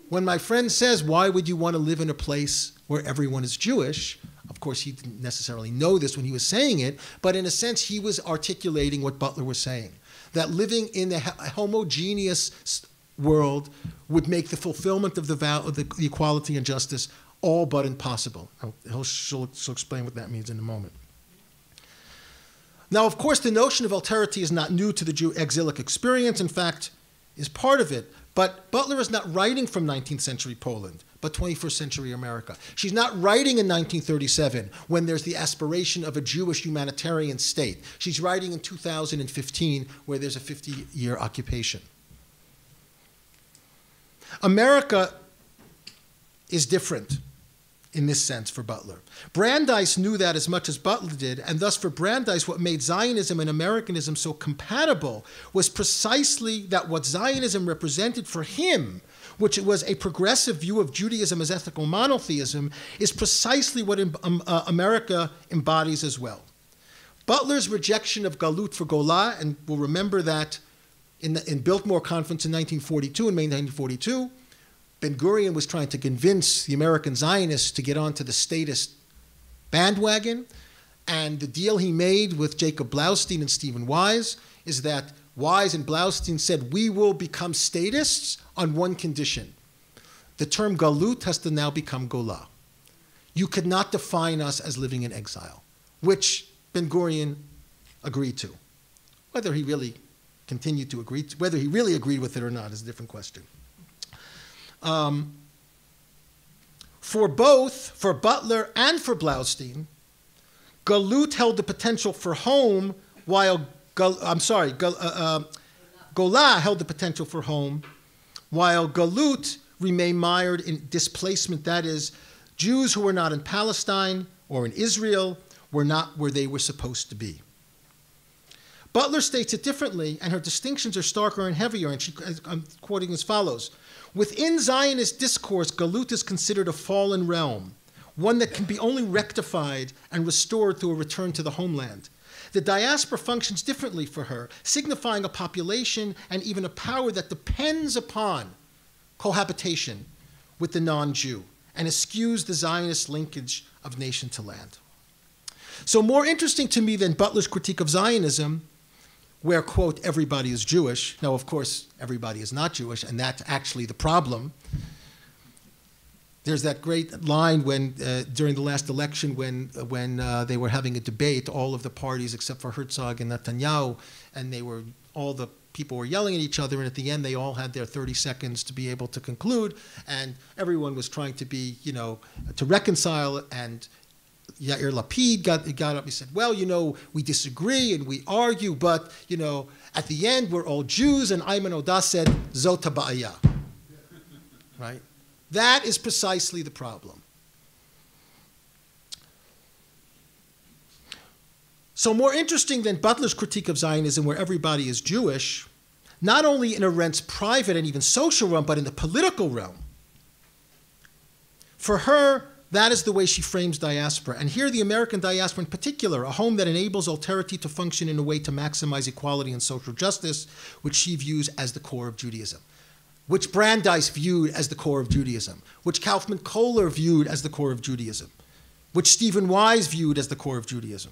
when my friend says, why would you want to live in a place where everyone is Jewish? Of course, he didn't necessarily know this when he was saying it, but in a sense, he was articulating what Butler was saying, that living in a homogeneous world would make the fulfillment of the equality and justice all but impossible. She'll explain what that means in a moment. Now, of course, the notion of alterity is not new to the exilic experience. In fact, is part of it. But Butler is not writing from 19th century Poland, but 21st century America. She's not writing in 1937 when there's the aspiration of a Jewish humanitarian state. She's writing in 2015 where there's a 50-year occupation. America is different in this sense for Butler. Brandeis knew that as much as Butler did, and thus for Brandeis what made Zionism and Americanism so compatible was precisely that what Zionism represented for him, which was a progressive view of Judaism as ethical monotheism, is precisely what America embodies as well. Butler's rejection of Galut for Golah, and we'll remember that in Biltmore Conference in 1942, in May 1942, Ben-Gurion was trying to convince the American Zionists to get onto the statist bandwagon, and the deal he made with Jacob Blaustein and Stephen Wise is that Wise and Blaustein said, we will become statists on one condition, the term galut has to now become gola. You could not define us as living in exile, which Ben-Gurion agreed to. Whether he really continued to agree, whether he really agreed with it or not is a different question. For Butler and for Blaustein, galut held the potential for home, while Gola held the potential for home, while galut remained mired in displacement. That is, Jews who were not in Palestine or in Israel were not where they were supposed to be. Butler states it differently, and her distinctions are starker and heavier, and I'm quoting as follows. Within Zionist discourse, galut is considered a fallen realm, one that can be only rectified and restored through a return to the homeland. The diaspora functions differently for her, signifying a population and even a power that depends upon cohabitation with the non-Jew and eschews the Zionist linkage of nation to land. So more interesting to me than Butler's critique of Zionism, where, quote, everybody is Jewish. Now, of course, everybody is not Jewish, and that's actually the problem. There's that great line when, during the last election, when they were having a debate, all of the parties except for Herzog and Netanyahu, and all the people were yelling at each other, and at the end they all had their 30 seconds to be able to conclude, and everyone was trying to be, to reconcile, and Yair Lapid got up, he said, well, we disagree and we argue, but, at the end we're all Jews, and Ayman Oda said, Zot ha'ba'aya. Right? That is precisely the problem. So more interesting than Butler's critique of Zionism, where everybody is Jewish, not only in Arendt's private and even social realm, but in the political realm. For her, that is the way she frames diaspora. And here the American diaspora in particular, a home that enables alterity to function in a way to maximize equality and social justice, which she views as the core of Judaism, which Brandeis viewed as the core of Judaism, which Kaufman Kohler viewed as the core of Judaism, which Stephen Wise viewed as the core of Judaism.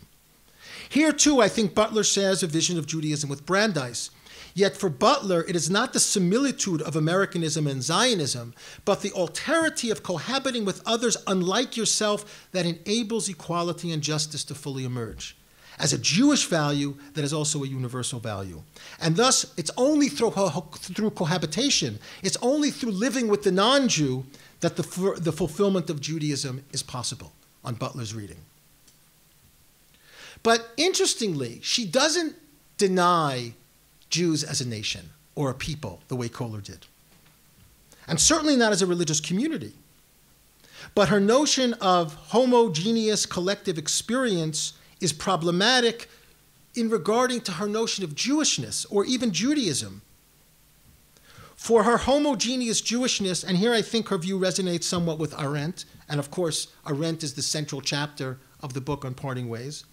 Here, too, I think Butler shares a vision of Judaism with Brandeis. Yet for Butler, it is not the similitude of Americanism and Zionism, but the alterity of cohabiting with others unlike yourself that enables equality and justice to fully emerge as a Jewish value that is also a universal value. And thus, it's only through cohabitation, it's only through living with the non-Jew that the fulfillment of Judaism is possible, on Butler's reading. But interestingly, she doesn't deny Jews as a nation or a people the way Kohler did. And certainly not as a religious community. But her notion of homogeneous collective experience is problematic in regarding to her notion of Jewishness or even Judaism. For her homogeneous Jewishness, and here I think her view resonates somewhat with Arendt, and of course Arendt is the central chapter of the book on Parting Ways,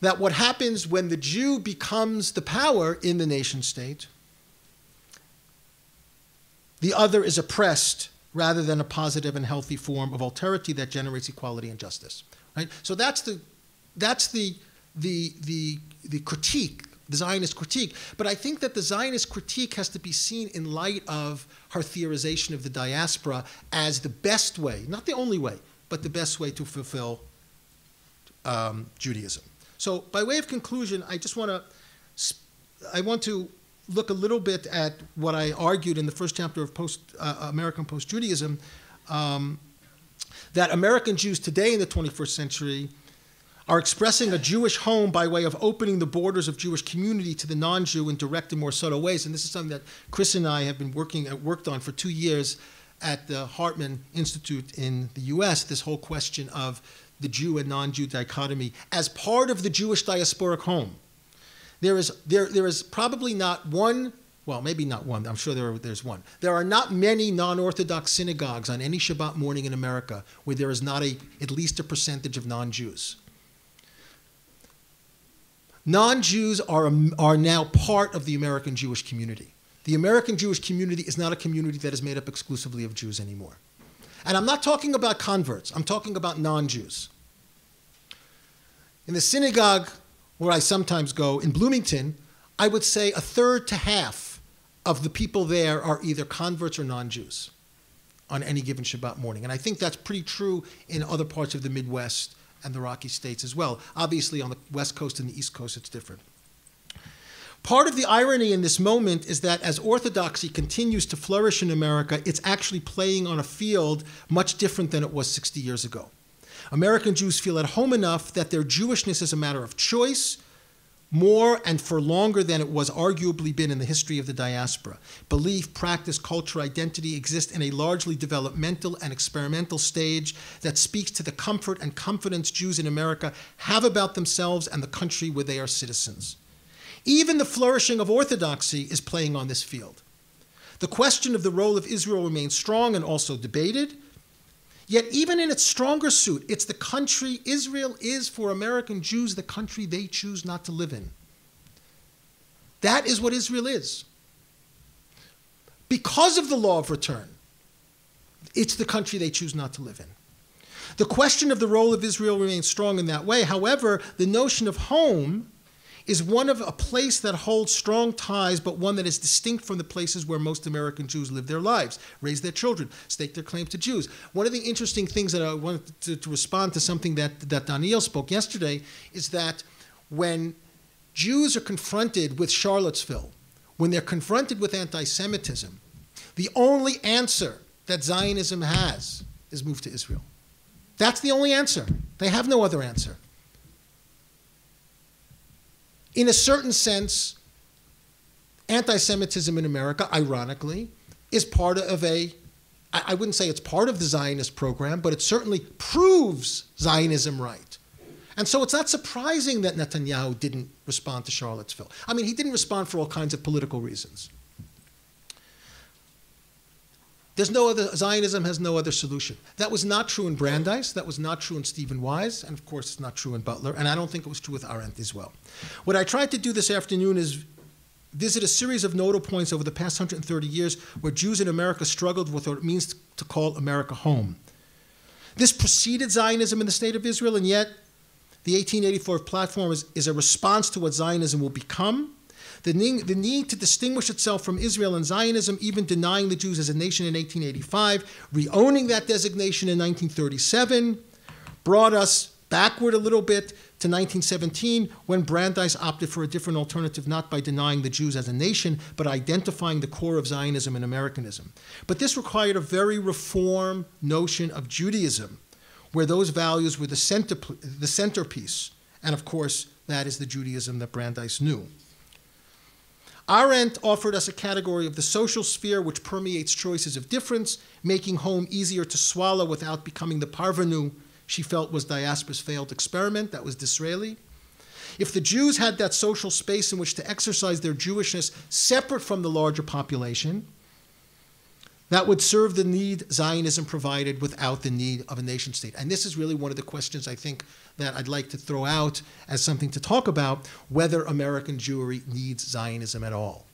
that what happens when the Jew becomes the power in the nation state, the other is oppressed rather than a positive and healthy form of alterity that generates equality and justice. Right? So that's the critique, the Zionist critique. But I think that the Zionist critique has to be seen in light of her theorization of the diaspora as the best way, not the only way, but the best way to fulfill Judaism. So by way of conclusion, I want to look a little bit at what I argued in the first chapter of American Post-Judaism, that American Jews today in the 21st century are expressing a Jewish home by way of opening the borders of Jewish community to the non-Jew in direct and more subtle ways. And this is something that Chris and I have been worked on for 2 years at the Hartman Institute in the US, this whole question of the Jew and non-Jew dichotomy as part of the Jewish diasporic home. There is probably not one, well, maybe not one, I'm sure there's one. There are not many non-Orthodox synagogues on any Shabbat morning in America where there is not at least a percentage of non-Jews. Non-Jews are now part of the American Jewish community. The American Jewish community is not a community that is made up exclusively of Jews anymore. And I'm not talking about converts, I'm talking about non-Jews. In the synagogue where I sometimes go in Bloomington, I would say a third to half of the people there are either converts or non-Jews on any given Shabbat morning. And I think that's pretty true in other parts of the Midwest and the Rocky States as well. Obviously, on the West Coast and the East Coast, it's different. Part of the irony in this moment is that as Orthodoxy continues to flourish in America, it's actually playing on a field much different than it was 60 years ago. American Jews feel at home enough that their Jewishness is a matter of choice, more and for longer than it was arguably been in the history of the diaspora. Belief, practice, culture, identity exist in a largely developmental and experimental stage that speaks to the comfort and confidence Jews in America have about themselves and the country where they are citizens. Even the flourishing of Orthodoxy is playing on this field. The question of the role of Israel remains strong and also debated. Yet even in its stronger suit, it's the country Israel is for American Jews, the country they choose not to live in. That is what Israel is. Because of the law of return, it's the country they choose not to live in. The question of the role of Israel remains strong in that way. However, the notion of home is one of a place that holds strong ties, but one that is distinct from the places where most American Jews live their lives, raise their children, stake their claim to Jews. One of the interesting things that I wanted to respond to something that Daniel spoke yesterday is that when Jews are confronted with Charlottesville, when they're confronted with anti-Semitism, the only answer that Zionism has is move to Israel. That's the only answer. They have no other answer. In a certain sense, anti-Semitism in America, ironically, is part of I wouldn't say it's part of the Zionist program, but it certainly proves Zionism right. And so it's not surprising that Netanyahu didn't respond to Charlottesville. I mean, he didn't respond for all kinds of political reasons. Zionism has no other solution. That was not true in Brandeis. That was not true in Stephen Wise. And of course, it's not true in Butler. And I don't think it was true with Arendt as well. What I tried to do this afternoon is visit a series of nodal points over the past 130 years where Jews in America struggled with what it means to call America home. This preceded Zionism in the State of Israel, and yet the 1884 platform is a response to what Zionism will become. The need to distinguish itself from Israel and Zionism, even denying the Jews as a nation in 1885, re-owning that designation in 1937, brought us backward a little bit to 1917, when Brandeis opted for a different alternative, not by denying the Jews as a nation, but identifying the core of Zionism and Americanism. But this required a very reform notion of Judaism, where those values were the centerpiece. And of course, that is the Judaism that Brandeis knew. Arendt offered us a category of the social sphere which permeates choices of difference, making home easier to swallow without becoming the parvenu she felt was diaspora's failed experiment. That was Disraeli. If the Jews had that social space in which to exercise their Jewishness separate from the larger population, that would serve the need Zionism provided without the need of a nation state. And this is really one of the questions I think that I'd like to throw out as something to talk about, whether American Jewry needs Zionism at all.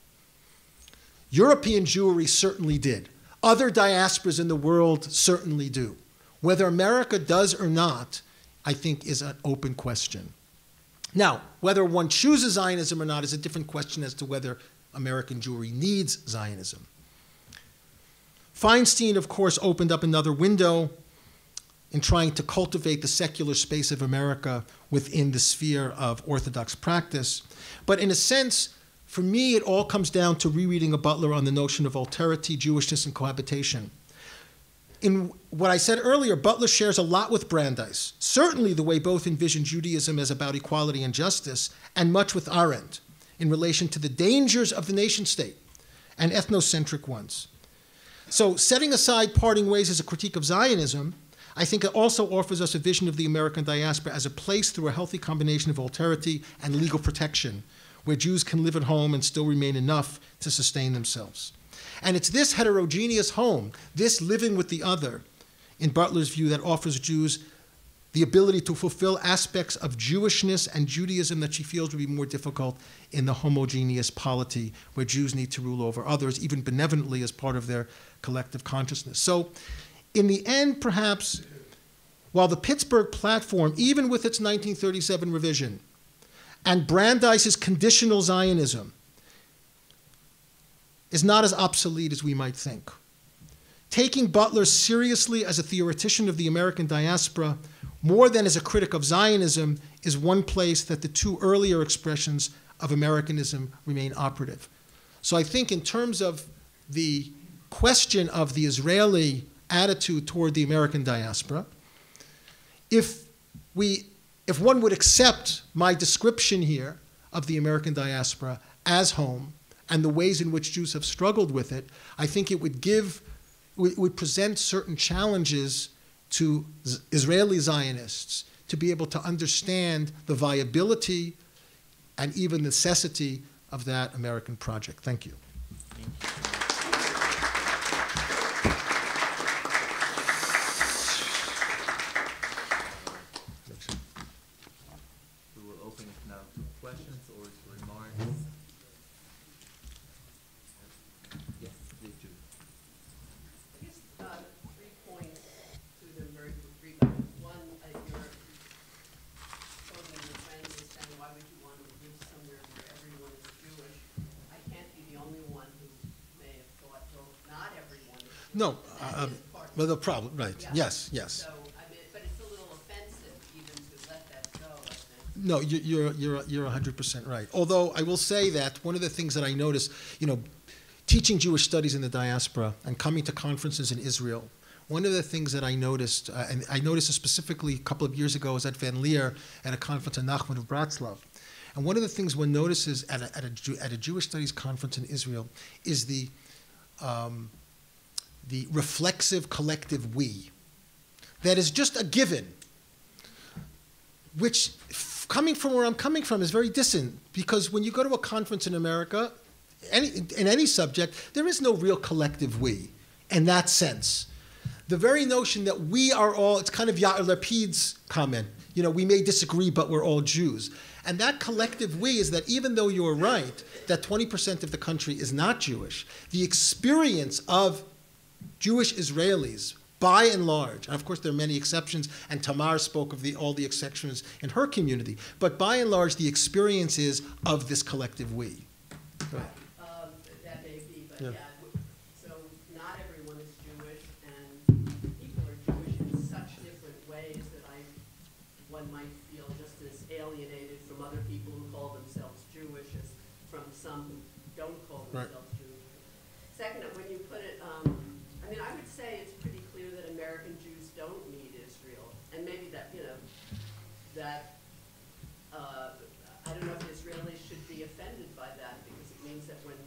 European Jewry certainly did. Other diasporas in the world certainly do. Whether America does or not, I think, is an open question. Now, whether one chooses Zionism or not is a different question as to whether American Jewry needs Zionism. Feinstein, of course, opened up another window in trying to cultivate the secular space of America within the sphere of Orthodox practice. But in a sense, for me, it all comes down to rereading a Butler on the notion of alterity, Jewishness, and cohabitation. In what I said earlier, Butler shares a lot with Brandeis, certainly the way both envision Judaism as about equality and justice, and much with Arendt in relation to the dangers of the nation state and ethnocentric ones. So setting aside parting ways as a critique of Zionism, I think it also offers us a vision of the American diaspora as a place through a healthy combination of alterity and legal protection, where Jews can live at home and still remain enough to sustain themselves. And it's this heterogeneous home, this living with the other, in Butler's view, that offers Jews the ability to fulfill aspects of Jewishness and Judaism that she feels would be more difficult in the homogeneous polity where Jews need to rule over others, even benevolently as part of their collective consciousness. So in the end, perhaps, while the Pittsburgh Platform, even with its 1937 revision, and Brandeis's conditional Zionism, is not as obsolete as we might think. Taking Butler seriously as a theoretician of the American diaspora, more than as a critic of Zionism, is one place that the two earlier expressions of Americanism remain operative. So I think in terms of the question of the Israeli attitude toward the American diaspora, if one would accept my description here of the American diaspora as home and the ways in which Jews have struggled with it, I think it would present certain challenges to Israeli Zionists to be able to understand the viability and even necessity of that American project. Thank you. We will open it now to questions or to remarks. Yes, please, Judith. I guess 3 points to them very briefly. One, you're quoting your friend and saying, why would you want to live somewhere where everyone is Jewish? I can't be the only one who may have thought, well, not everyone is Jewish. No, well, the problem, right? Yeah. Yes. So, I mean, but it's a little offensive even to let that go, I think. No, you're 100% right. Although I will say that one of the things that I noticed, teaching Jewish studies in the diaspora and coming to conferences in Israel, one of the things that I noticed, and I noticed it specifically a couple of years ago, I was at Van Leer at a conference in Nachman of Bratslav. And one of the things one notices at a Jewish studies conference in Israel is the reflexive collective we. That is just a given, which, coming from where I'm coming from, is very dissonant, because when you go to a conference in America, in any subject, there is no real collective we in that sense. The very notion that we are all, it's kind of Yair Lapid's comment, we may disagree, but we're all Jews. And that collective we is that even though you're right, that 20% of the country is not Jewish, the experience of Jewish Israelis, by and large, and of course there are many exceptions, and Tamar spoke of all the exceptions in her community, but by and large the experience is of this collective we. Right. That may be, but yeah. So not everyone is Jewish, and people are Jewish in such different ways that one might feel just as alienated from other people who call themselves Jewish as from some who don't call themselves Jewish. Second, when you put it, I would say it's pretty clear that American Jews don't need Israel, and maybe that, I don't know if Israelis should be offended by that, because it means that when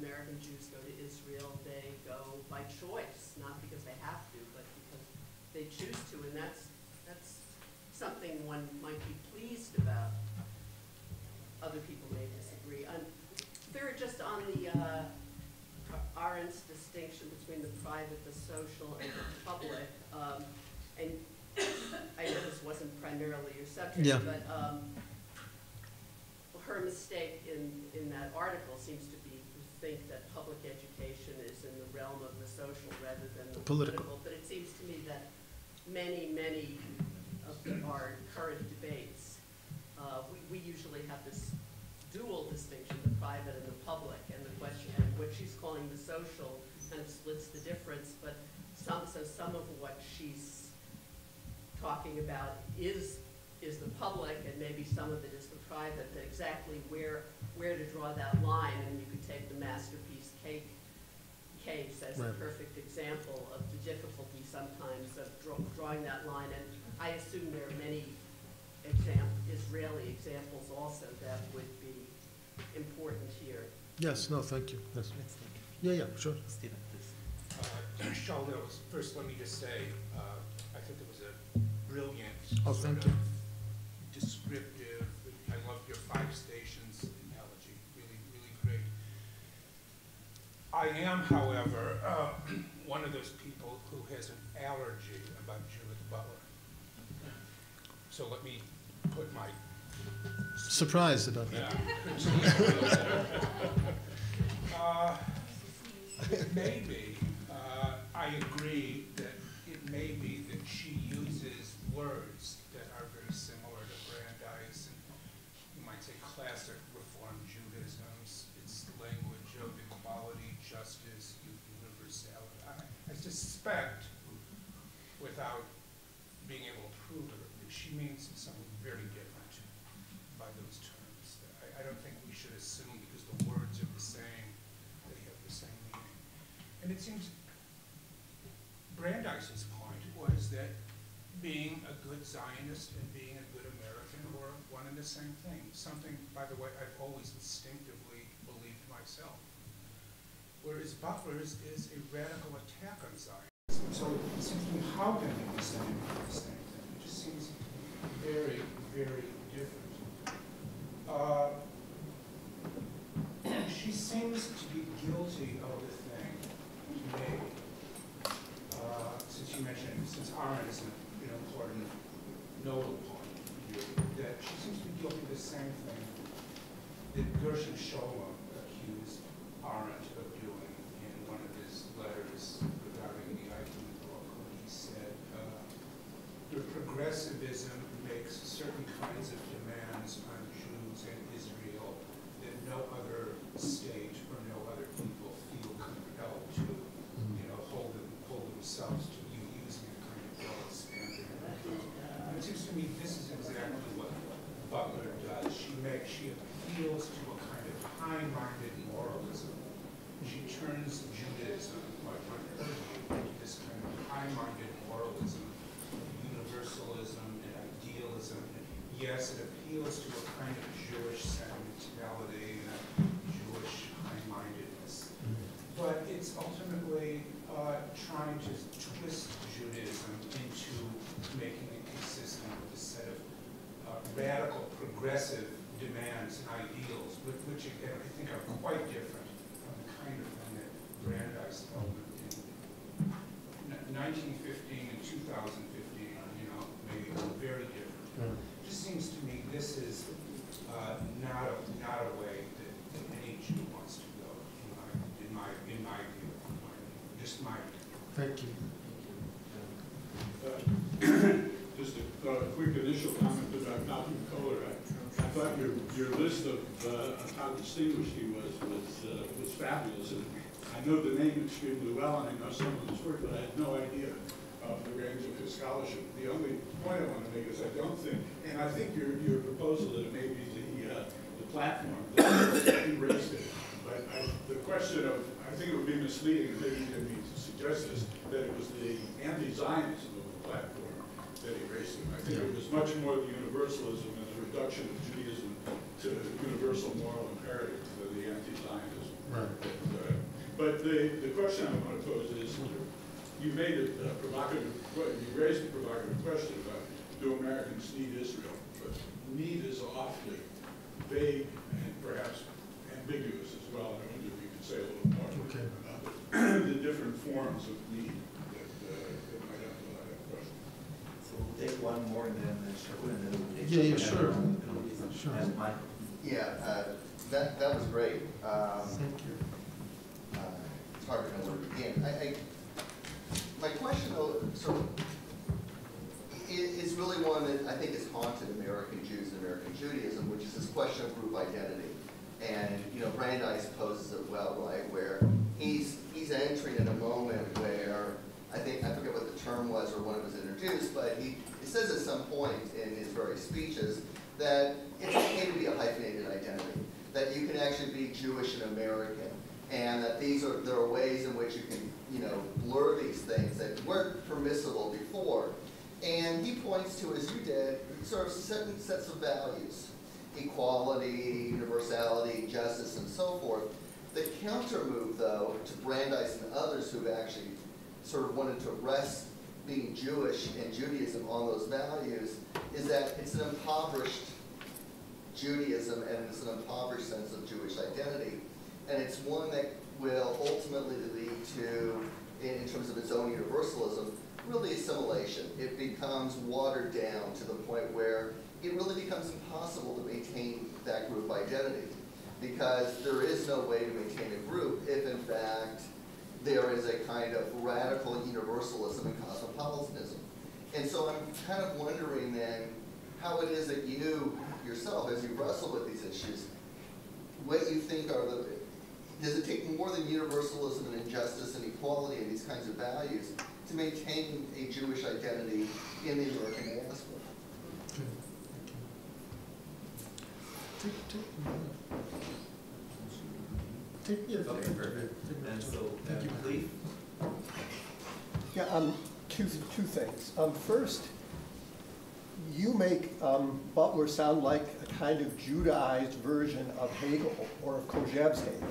American Jews go to Israel, they go by choice, not because they have to, but because they choose to, and that's something one might be pleased about. Other people may disagree. Third, just on the Arendt's distinction between the private, the social, and the public, and I know this wasn't primarily your subject, but her mistake in that article seems to be to think that public education is in the realm of the social rather than the political. But it seems to me that many of our current debates, we usually have this dual distinction, the private and the public, and the question, and what she's calling the social kind of splits the difference, but some of what she's talking about is the public, and maybe some of it is the private, but exactly where to draw that line, and you could take the masterpiece case as a perfect example of the difficulty sometimes of drawing that line, and I assume there are many Israeli examples also that would be important here. Yes, no, thank you. Yes. Yeah, sure. Stephen, please. Shaul, first let me just say, I think it was a brilliant descriptive, I loved your 5 stations analogy, really, really great. I am, however, one of those people who has an allergy about Judith Butler. So let me put my... Surprised about that. Maybe, I agree that it may be that she uses words that are very similar to Brandeis, and you might say classic Reform Judaism. It's language of equality And it seems Brandeis's point was that being a good Zionist and being a good American were one and the same thing. Something, by the way, I've always instinctively believed myself. Whereas Butler's is a radical attack on Zionism. So it seems to me, how can they be saying the same thing? It just seems very, very different. She seems to be guilty of the thing, to me, since you mentioned, since Arendt is an important nodal point here, that she seems to be guilty of the same thing that Gershom Shalom accused Arendt of doing in one of his letters regarding the Eichmann book, when he said, the progressivism makes certain kinds of demands on Jews and Israel that no other state or no other people feel compelled to, hold themselves to you using a kind of double standard. And it seems to me this is exactly what Butler does. She appeals to a kind of high-minded moralism. She turns Judaism, like one of her view, into this kind of high-minded moralism, universalism and idealism. And yes, it appeals to a kind of Jewish sentimentality and a Jewish high-mindedness. But it's ultimately trying to twist Judaism into making it consistent with a set of radical, progressive demands and ideals, which again I think are quite different from the kind of thing that Brandeis held in 1915 and 2015, maybe very different. It just seems to me this is not a way that any Jew wants to go, in my view. Just my view. Thank you. Just a quick initial comment about Malcolm Kohler. I thought your list of how distinguished he was fabulous. And I know the name extremely well, and I know some of his work, but I had no idea of the range of his scholarship. The only point I want to make is I don't think, and I think your proposal that it may be the platform that he raised it, but the question of, I think it would be misleading, maybe you didn't mean to suggest this, that it was the anti-Zionism of the platform that he raised it. I think it was much more the universalism and the reduction of Judaism to universal moral imperative than the anti-Zionism. Right. But the question I want to pose is, you made it provocative, you raised a provocative question about do Americans need Israel, but need is awfully vague and perhaps ambiguous as well. I wonder if you could say a little more about the different forms of need that might underlie that question. So we'll take one more and then Shaul and then we'll take Yeah, sure. Sure. And Michael. Yeah, that was great. Thank you. It's hard to know where to begin. My question, though, sort of, is really one that I think has haunted American Jews and American Judaism, which is this question of group identity. And Brandeis poses it well, right? Where he's entering in a moment where I forget what the term was or when it was introduced, but he says at some point in his various speeches that it's okay to be a hyphenated identity, that you can actually be Jewish and American, and that there are ways in which you can blur these things that weren't permissible before. And he points to, as you did, sort of certain sets of values: equality, universality, justice, and so forth. The counter move, though, to Brandeis and others who've actually sort of wanted to rest being Jewish and Judaism on those values, is that it's an impoverished Judaism and it's an impoverished sense of Jewish identity. And it's one that will ultimately lead to, in terms of its own universalism, really assimilation. It becomes watered down to the point where it really becomes impossible to maintain that group identity, because there is no way to maintain a group if, in fact, there is a kind of radical universalism and cosmopolitanism. And so I'm kind of wondering then how it is that you yourself, as you wrestle with these issues, what you think are does it take more than universalism and injustice and equality and these kinds of values to maintain a Jewish identity in the American diaspora? Okay, perfect. And so, Thank you. Lee? Yeah, two things. First, you make Butler sound like a kind of Judaized version of Hegel or of Kojève's Hegel,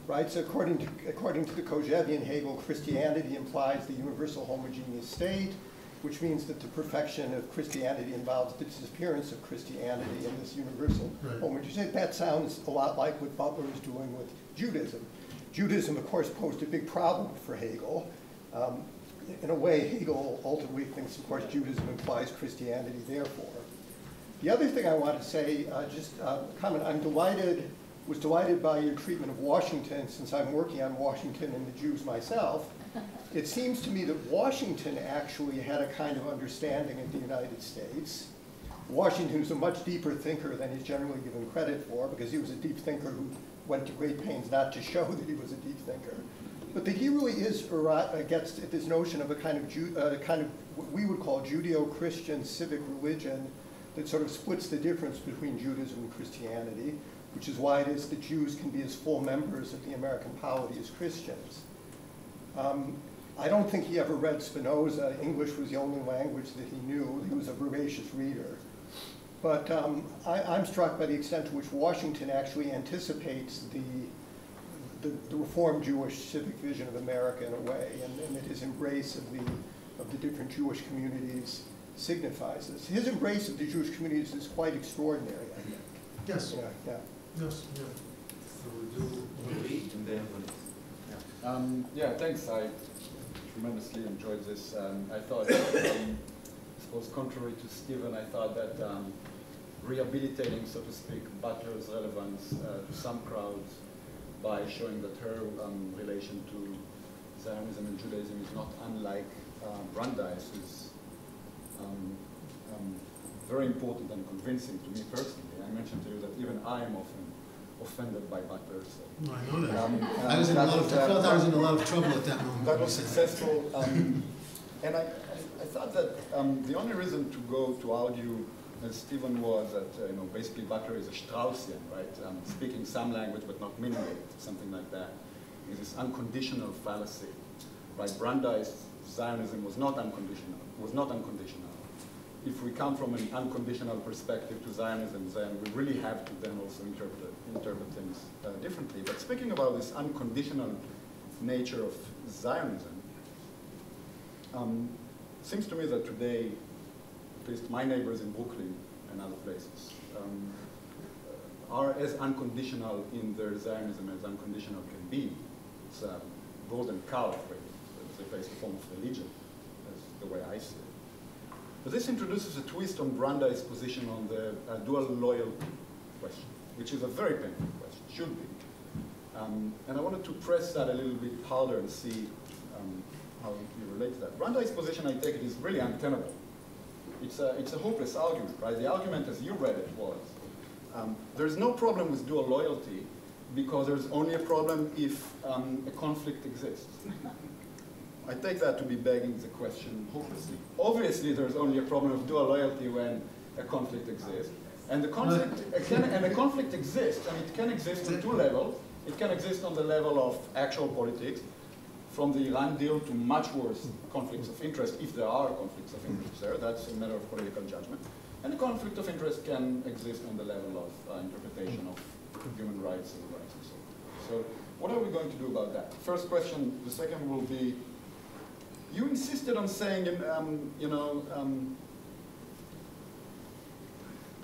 right? So according to the Kojèvian Hegel, Christianity implies the universal homogeneous state, which means that the perfection of Christianity involves the disappearance of Christianity in this universal homogeneous state. That sounds a lot like what Butler is doing with Judaism. Judaism, of course, posed a big problem for Hegel. In a way, Hegel ultimately thinks, of course, Judaism implies Christianity, therefore. The other thing I want to say, comment, was delighted by your treatment of Washington, since I'm working on Washington and the Jews myself. It seems to me that Washington actually had a kind of understanding of the United States. Washington was a much deeper thinker than he's generally given credit for, because he was a deep thinker who went to great pains not to show that he was a deep thinker. But that he really gets at this notion of a kind of what we would call Judeo-Christian civic religion that sort of splits the difference between Judaism and Christianity, which is why it is that Jews can be as full members of the American polity as Christians. I don't think he ever read Spinoza. English was the only language that he knew. He was a voracious reader. But I'm struck by the extent to which Washington actually anticipates the Reformed Jewish civic vision of America in a way, and that his embrace of the different Jewish communities signifies this. His embrace of the Jewish communities is quite extraordinary, I think. Yes. Yeah. Yes. Yeah. So we'll do Lee and then yeah, thanks. I tremendously enjoyed this. I thought, I suppose contrary to Stephen, I thought that rehabilitating, so to speak, Butler's relevance to some crowds by showing that her relation to Zionism and Judaism is not unlike Brandeis is very important and convincing to me personally. I mentioned to you that even I am often offended by Butler. So. No, I know that. I felt I was in a lot of trouble at that moment. That was successful. And I thought that the only reason to go to argue, as Stephen was, that basically Butler is a Straussian, right? Speaking some language but not meaning it, something like that, is this unconditional fallacy, right? Brandeis' Zionism was not unconditional. If we come from an unconditional perspective to Zionism, then we really have to then also interpret things differently. But speaking about this unconditional nature of Zionism, seems to me that today, at least my neighbors in Brooklyn and other places, are as unconditional in their Zionism as unconditional can be. It's a golden cow, really. It's a form of religion, that's the way I see it. But this introduces a twist on Brandeis' position on the dual loyalty question, which is a very painful question, should be. And I wanted to press that a little bit harder and see how you relate to that. Brandeis' position, I take it, is really untenable. It's a hopeless argument, right? The argument, as you read it, was there's no problem with dual loyalty because there's only a problem if a conflict exists. I take that to be begging the question hopelessly. Obviously, there's only a problem of dual loyalty when a conflict exists. And the conflict exists, and it can exist on two levels. It can exist on the level of actual politics, from the Iran deal to much worse conflicts of interest, if there are conflicts of interest there. That's a matter of political judgment. And the conflict of interest can exist on the level of interpretation of human rights, civil rights, and so on. So what are we going to do about that? First question. The second will be, you insisted on saying,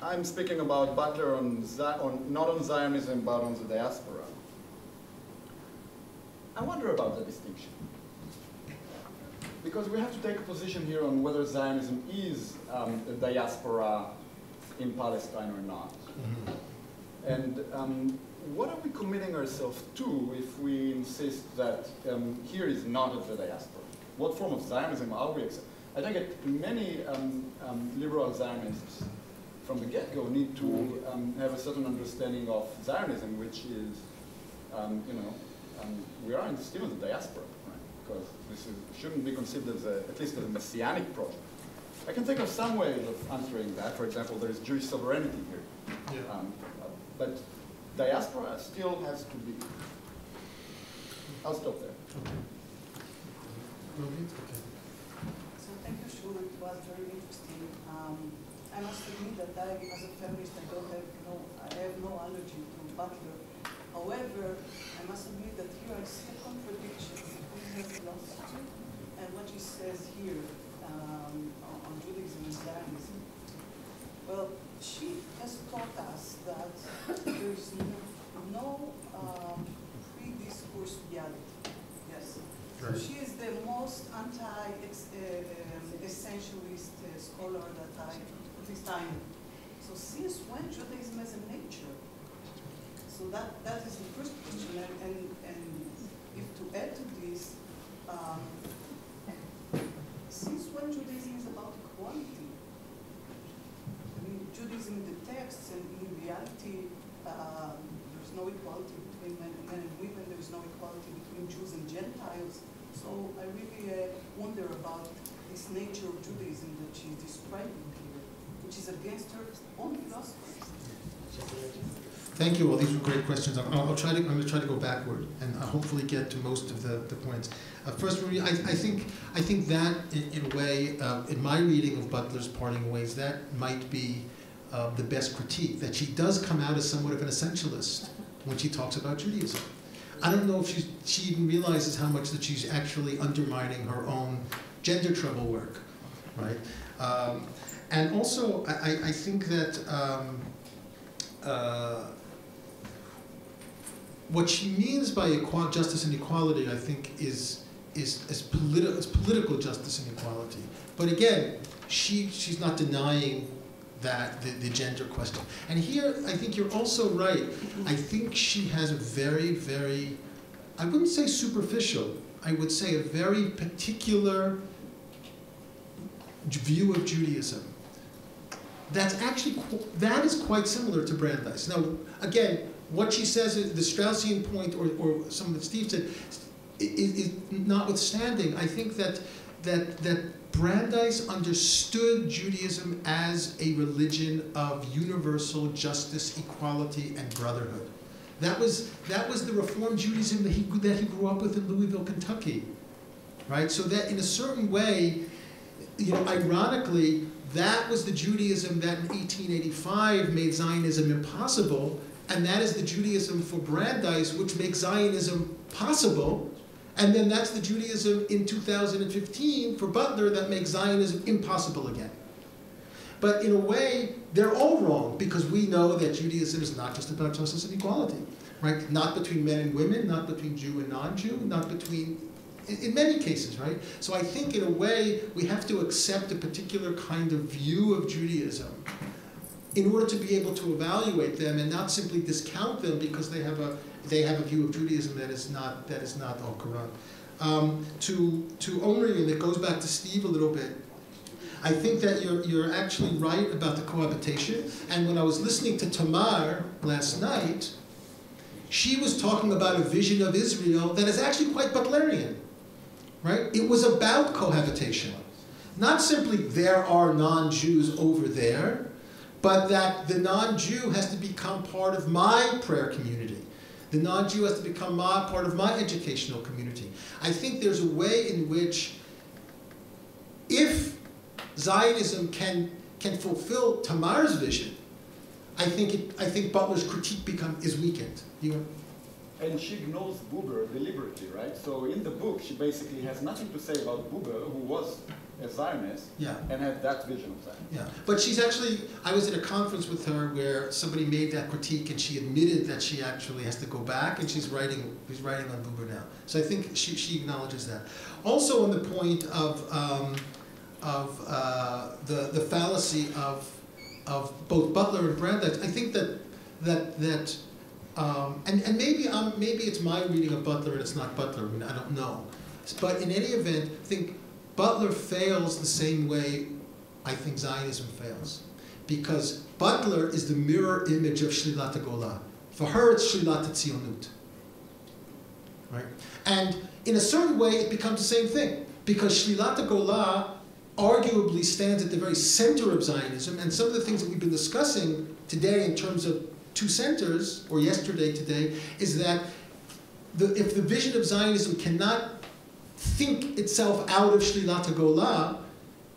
I'm speaking about Butler not on Zionism, but on the diaspora. I wonder about the distinction. Because we have to take a position here on whether Zionism is a diaspora in Palestine or not. Mm-hmm. And what are we committing ourselves to if we insist that here is not of the diaspora? What form of Zionism are we accepting? I think that many liberal Zionists from the get-go need to have a certain understanding of Zionism, which is, we are still in the diaspora, right? Because this shouldn't be considered as at least as a messianic project. I can think of some ways of answering that. For example, there is Jewish sovereignty here. Yeah. But diaspora still has to be. I'll stop there. Okay. So thank you, Shaul. It was very interesting. I must admit that I, as a feminist, I have no allergy to Butler. However, I must admit that here I see a contradiction between her philosophy and what she says here on Judaism and Zionism. Well, she has taught us that there is no pre-discourse reality. Yes. Right. She is the most anti-essentialist scholar that at least I know. So since when Judaism has a nature? So that is the first question. And if to add to this, since when Judaism is about equality? I mean, Judaism in the texts and in reality, there's no equality between men and women. There's no equality between Jews and Gentiles. So I really wonder about this nature of Judaism that she's describing here, which is against her own philosophy. Thank you. Well, these were great questions. I'm going to try to go backward and hopefully get to most of the points. First, I think that in a way, in my reading of Butler's Parting Ways, that might be the best critique. That she does come out as somewhat of an essentialist when she talks about Judaism. I don't know if she even realizes how much that she's actually undermining her own gender trouble work, right? And also, I think that what she means by justice and equality, I think, is political justice and equality. But again, she's not denying that the gender question. And here, I think you're also right. I think she has a very, very, I wouldn't say superficial, I would say a very particular view of Judaism. That is quite similar to Brandeis. Now, again, what she says, the Straussian point, or something that Steve said, is notwithstanding, I think that Brandeis understood Judaism as a religion of universal justice, equality, and brotherhood. That was the Reform Judaism that he grew up with in Louisville, Kentucky, right? So that in a certain way, ironically, that was the Judaism that in 1885 made Zionism impossible, and that is the Judaism for Brandeis which makes Zionism possible. And then that's the Judaism in 2015 for Butler that makes Zionism impossible again. But in a way, they're all wrong, because we know that Judaism is not just about justice and equality, right? Not between men and women, not between Jew and non-Jew, not between, in many cases, right? So I think in a way, we have to accept a particular kind of view of Judaism in order to be able to evaluate them and not simply discount them because they have a view of Judaism that is not all Quran. To Omri, and it goes back to Steve a little bit, I think that you're actually right about the cohabitation. And when I was listening to Tamar last night, she was talking about a vision of Israel that is actually quite Butlerian, right? It was about cohabitation. Not simply there are non-Jews over there, but that the non-Jew has to become part of my prayer community. The non-Jew has to become part of my educational community. I think there's a way in which, if Zionism can fulfill Tamar's vision, I think Butler's critique is weakened. And she ignores Buber deliberately, right? So in the book, she basically has nothing to say about Buber, who was a Zionist, and had that vision of Zionism. Yeah, but she's actually, I was at a conference with her where somebody made that critique, and she admitted that she actually has to go back, and she's writing on Buber now. So I think she acknowledges that. Also on the point of the fallacy of both Butler and Brandeis, I think that and maybe it's my reading of Butler and it's not Butler. I mean, I don't know. But in any event, I think Butler fails the same way I think Zionism fails, because Butler is the mirror image of Shlilat HaGolah. For her, it's Shlilat HaTzionut, right? And in a certain way, it becomes the same thing, because Shlilat HaGolah arguably stands at the very center of Zionism, and some of the things that we've been discussing today in terms of two centers, or yesterday, today, is that if the vision of Zionism cannot think itself out of Shlilat HaGolah,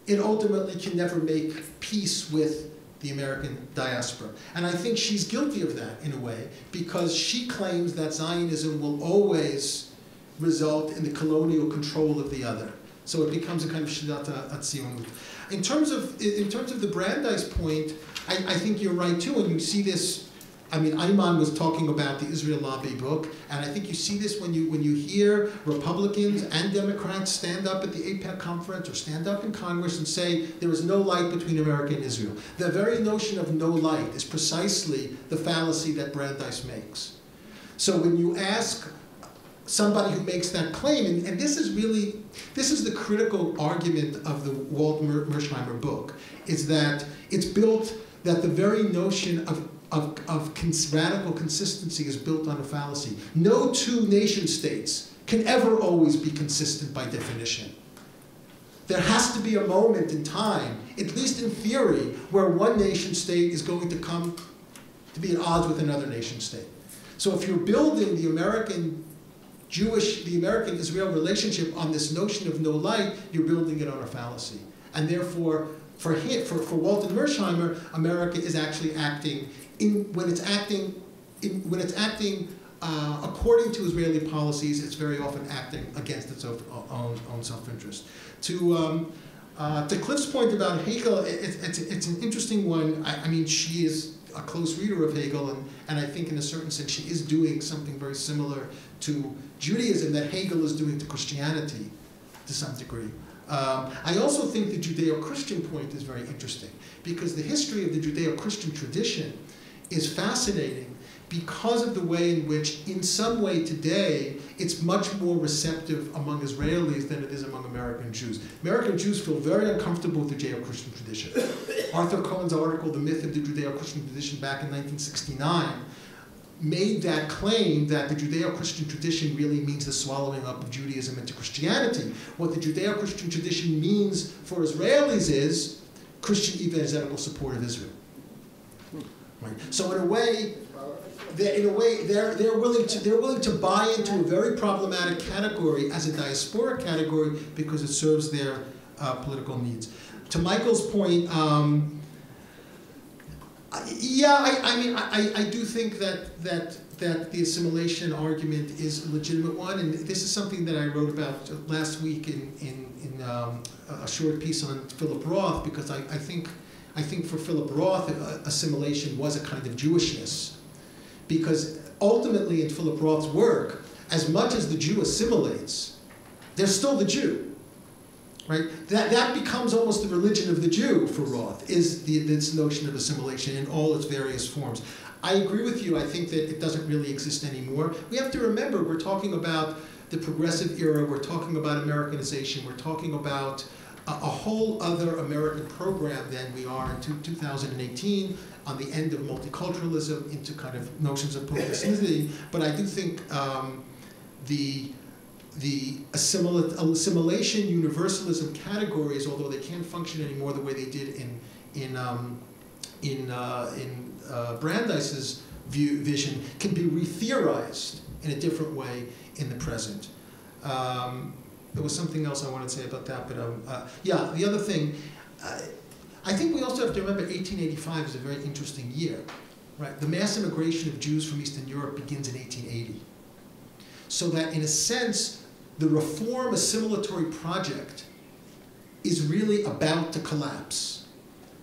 it ultimately can never make peace with the American diaspora. And I think she's guilty of that in a way, because she claims that Zionism will always result in the colonial control of the other. So it becomes a kind of Shlilat HaTzionut. In terms of the Brandeis point, I think you're right too, and you see this. I mean, Ayman was talking about the Israel Lobby book, and I think you see this when you hear Republicans and Democrats stand up at the AIPAC conference or stand up in Congress and say there is no light between America and Israel. The very notion of no light is precisely the fallacy that Brandeis makes. So when you ask somebody who makes that claim, and this is the critical argument of the Walt Mersheimer book, is that it's built, that the very notion of radical consistency is built on a fallacy. No two nation states can ever always be consistent by definition. There has to be a moment in time, at least in theory, where one nation state is going to come to be at odds with another nation state. So if you're building the American-Israel relationship on this notion of no light, you're building it on a fallacy. And therefore, for Walter Mersheimer, America is actually acting when it's acting according to Israeli policies. It's very often acting against its own self-interest. To Cliff's point about Hegel, it's an interesting one. I mean, she is a close reader of Hegel, and I think in a certain sense she is doing something very similar to Judaism that Hegel is doing to Christianity to some degree. I also think the Judeo-Christian point is very interesting, because the history of the Judeo-Christian tradition is fascinating because of the way in which, in some way today, it's much more receptive among Israelis than it is among American Jews. American Jews feel very uncomfortable with the Judeo-Christian tradition. Arthur Cohen's article, The Myth of the Judeo-Christian Tradition, back in 1969, made that claim that the Judeo-Christian tradition really means the swallowing up of Judaism into Christianity. What the Judeo-Christian tradition means for Israelis is Christian evangelical support of Israel. Right. So in a way, they're willing to buy into a very problematic category as a diaspora category because it serves their political needs. To Michael's point, I do think that the assimilation argument is a legitimate one, and this is something that I wrote about last week in a short piece on Philip Roth, because I think for Philip Roth, assimilation was a kind of Jewishness, because ultimately in Philip Roth's work, as much as the Jew assimilates, they're still the Jew. Right? That becomes almost the religion of the Jew for Roth, is this notion of assimilation in all its various forms. I agree with you. I think that it doesn't really exist anymore. We have to remember, we're talking about the progressive era, we're talking about Americanization, we're talking about a whole other American program than we are in 2018, on the end of multiculturalism into kind of notions of pro-ethnicity. But I do think the assimilation universalism categories, although they can't function anymore the way they did in Brandeis's vision, can be re-theorized in a different way in the present. There was something else I wanted to say about that, but yeah, the other thing, I think we also have to remember 1885 is a very interesting year, right? The mass immigration of Jews from Eastern Europe begins in 1880. So that in a sense, the reform assimilatory project is really about to collapse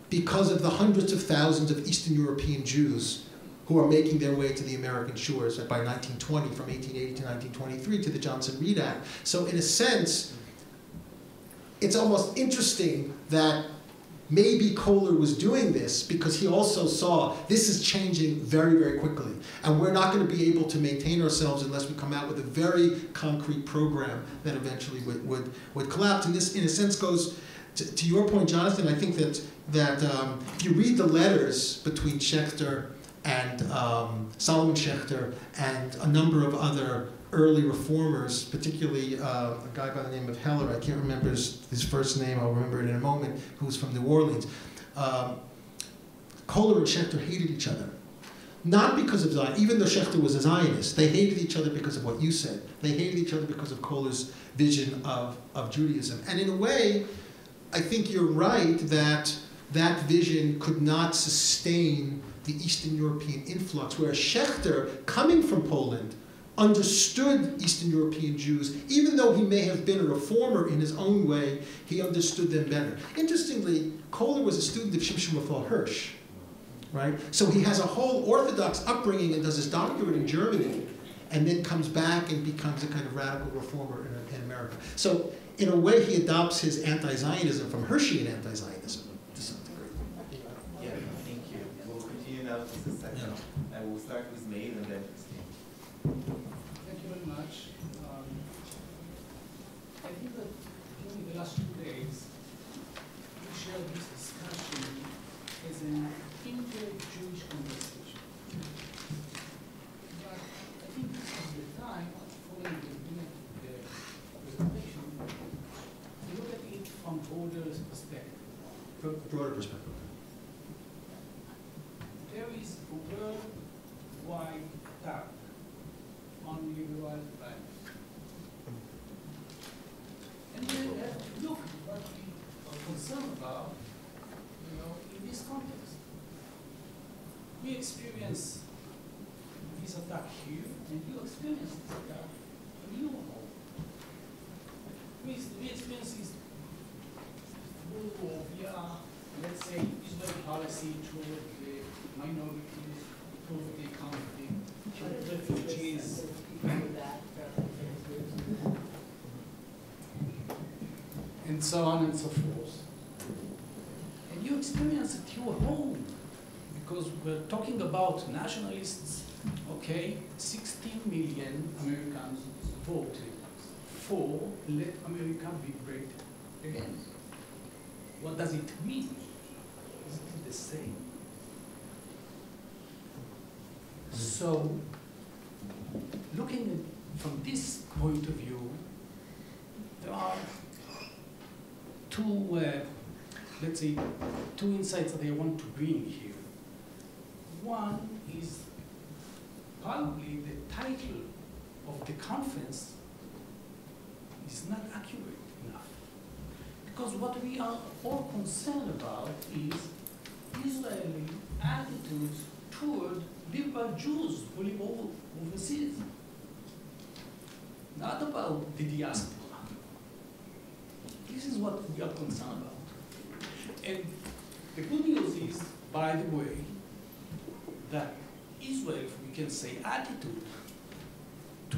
because of the hundreds of thousands of Eastern European Jews who are making their way to the American shores by 1920, from 1880 to 1923 to the Johnson-Reed Act. So in a sense, it's almost interesting that maybe Kohler was doing this because he also saw this is changing very, very quickly. And we're not going to be able to maintain ourselves unless we come out with a very concrete program that eventually would collapse. And this, in a sense, goes to your point, Jonathan. I think that if you read the letters between Schechter and Solomon Schechter and a number of other early reformers, particularly a guy by the name of Heller, I can't remember his first name, I'll remember it in a moment, who was from New Orleans. Kohler and Schechter hated each other. not because of Zion, even though Schechter was a Zionist, they hated each other because of what you said. They hated each other because of Kohler's vision of Judaism. And in a way, I think you're right that that vision could not sustain the Eastern European influx, whereas Schechter, coming from Poland, understood Eastern European Jews, even though he may have been a reformer in his own way, he understood them better. Interestingly, Kohler was a student of Shimshon Raphael Hirsch, right? So he has a whole Orthodox upbringing and does his doctorate in Germany, and then comes back and becomes a kind of radical reformer in America. So in a way, he adopts his anti-Zionism from Hirschian anti-Zionism to some degree. Yeah, thank you. We'll continue now to the second. And we'll start with Meir and then Christine. Thank you very much. I think that during the last 2 days, we shared this discussion as an inter-Jewish conversation. But I think this is the time, following the beginning of the presentation, to look at it from broader perspective. Broader perspective. There is a worldwide attack on liberal values. And we have to look at what we are concerned about, in this context. We experience this attack here, and you experience this attack in your home. We experience this war, let's say, Israeli policy toward the minorities, toward the conflict, toward refugees. And so on and so forth. And you experience it your home, because we're talking about nationalists, okay? 16 million Americans voted for let America be great again. What does it mean? Is it the same? So, looking from this point of view, there are two, let's say, two insights that I want to bring here. One is probably the title of the conference is not accurate enough. Because what we are all concerned about is Israeli attitudes toward liberal Jews who live overseas. Not about the diaspora. This is what we are concerned about. And the good news is, by the way, that Israel, we can say, attitude to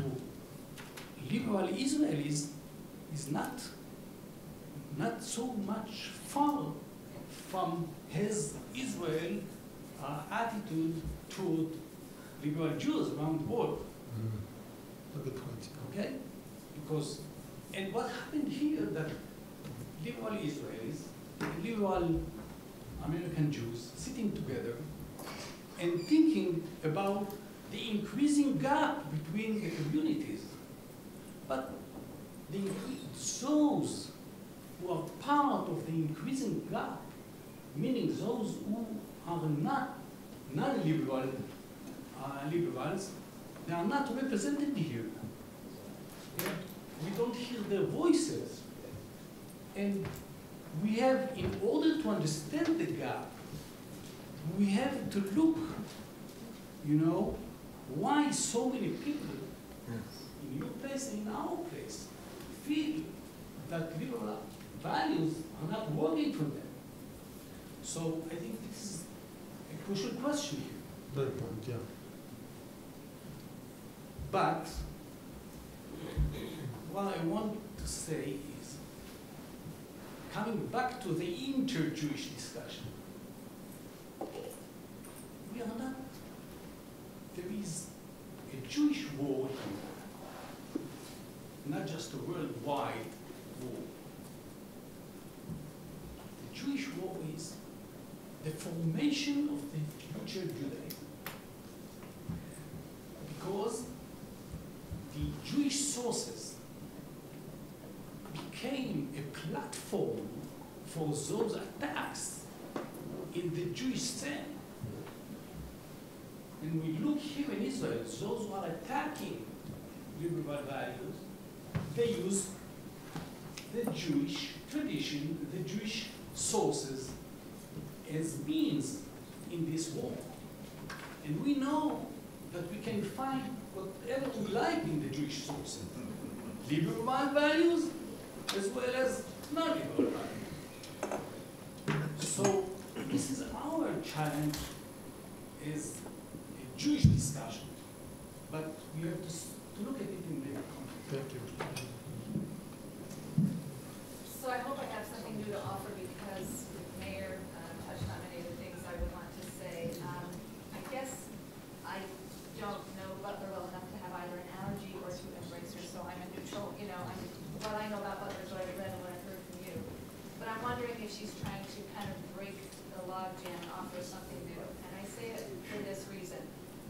liberal Israelis is not so much far from his Israel attitude toward liberal Jews around the world. A good point. Okay? Because, and what happened here that liberal Israelis, liberal American Jews sitting together and thinking about the increasing gap between the communities. But those who are part of the increasing gap, meaning those who are not non-liberal liberals, they are not represented here. We don't hear their voices. And we have, in order to understand the gap, we have to look, why so many people in your place and in our place feel that liberal values are not working for them. So I think this is a crucial question here. Very important, yeah. But what I want to say is, coming back to the inter-Jewish discussion, we are not, there is a Jewish war here, not just a worldwide war. The Jewish war is the formation of the future Judaism. Because the Jewish sources became a platform for those attacks in the Jewish scene. and we look here in Israel, those who are attacking liberal values, they use the Jewish tradition, the Jewish sources as means in this war. And we know that we can find whatever we like in the Jewish sources. Liberal values as well as non-liberal values. So this is our challenge as a Jewish discussion, but we have to look at it in the context. Thank you. So I hope I have something new to offer because the mayor touched on many of the things I would want to say. I guess I don't know Butler well enough to have either an allergy or to embrace her, so I'm a neutral, what I know about Butler is what I've read and what I've heard from you. But I'm wondering if she's trying to kind of break the logjam and offer something new. And I say it for this reason.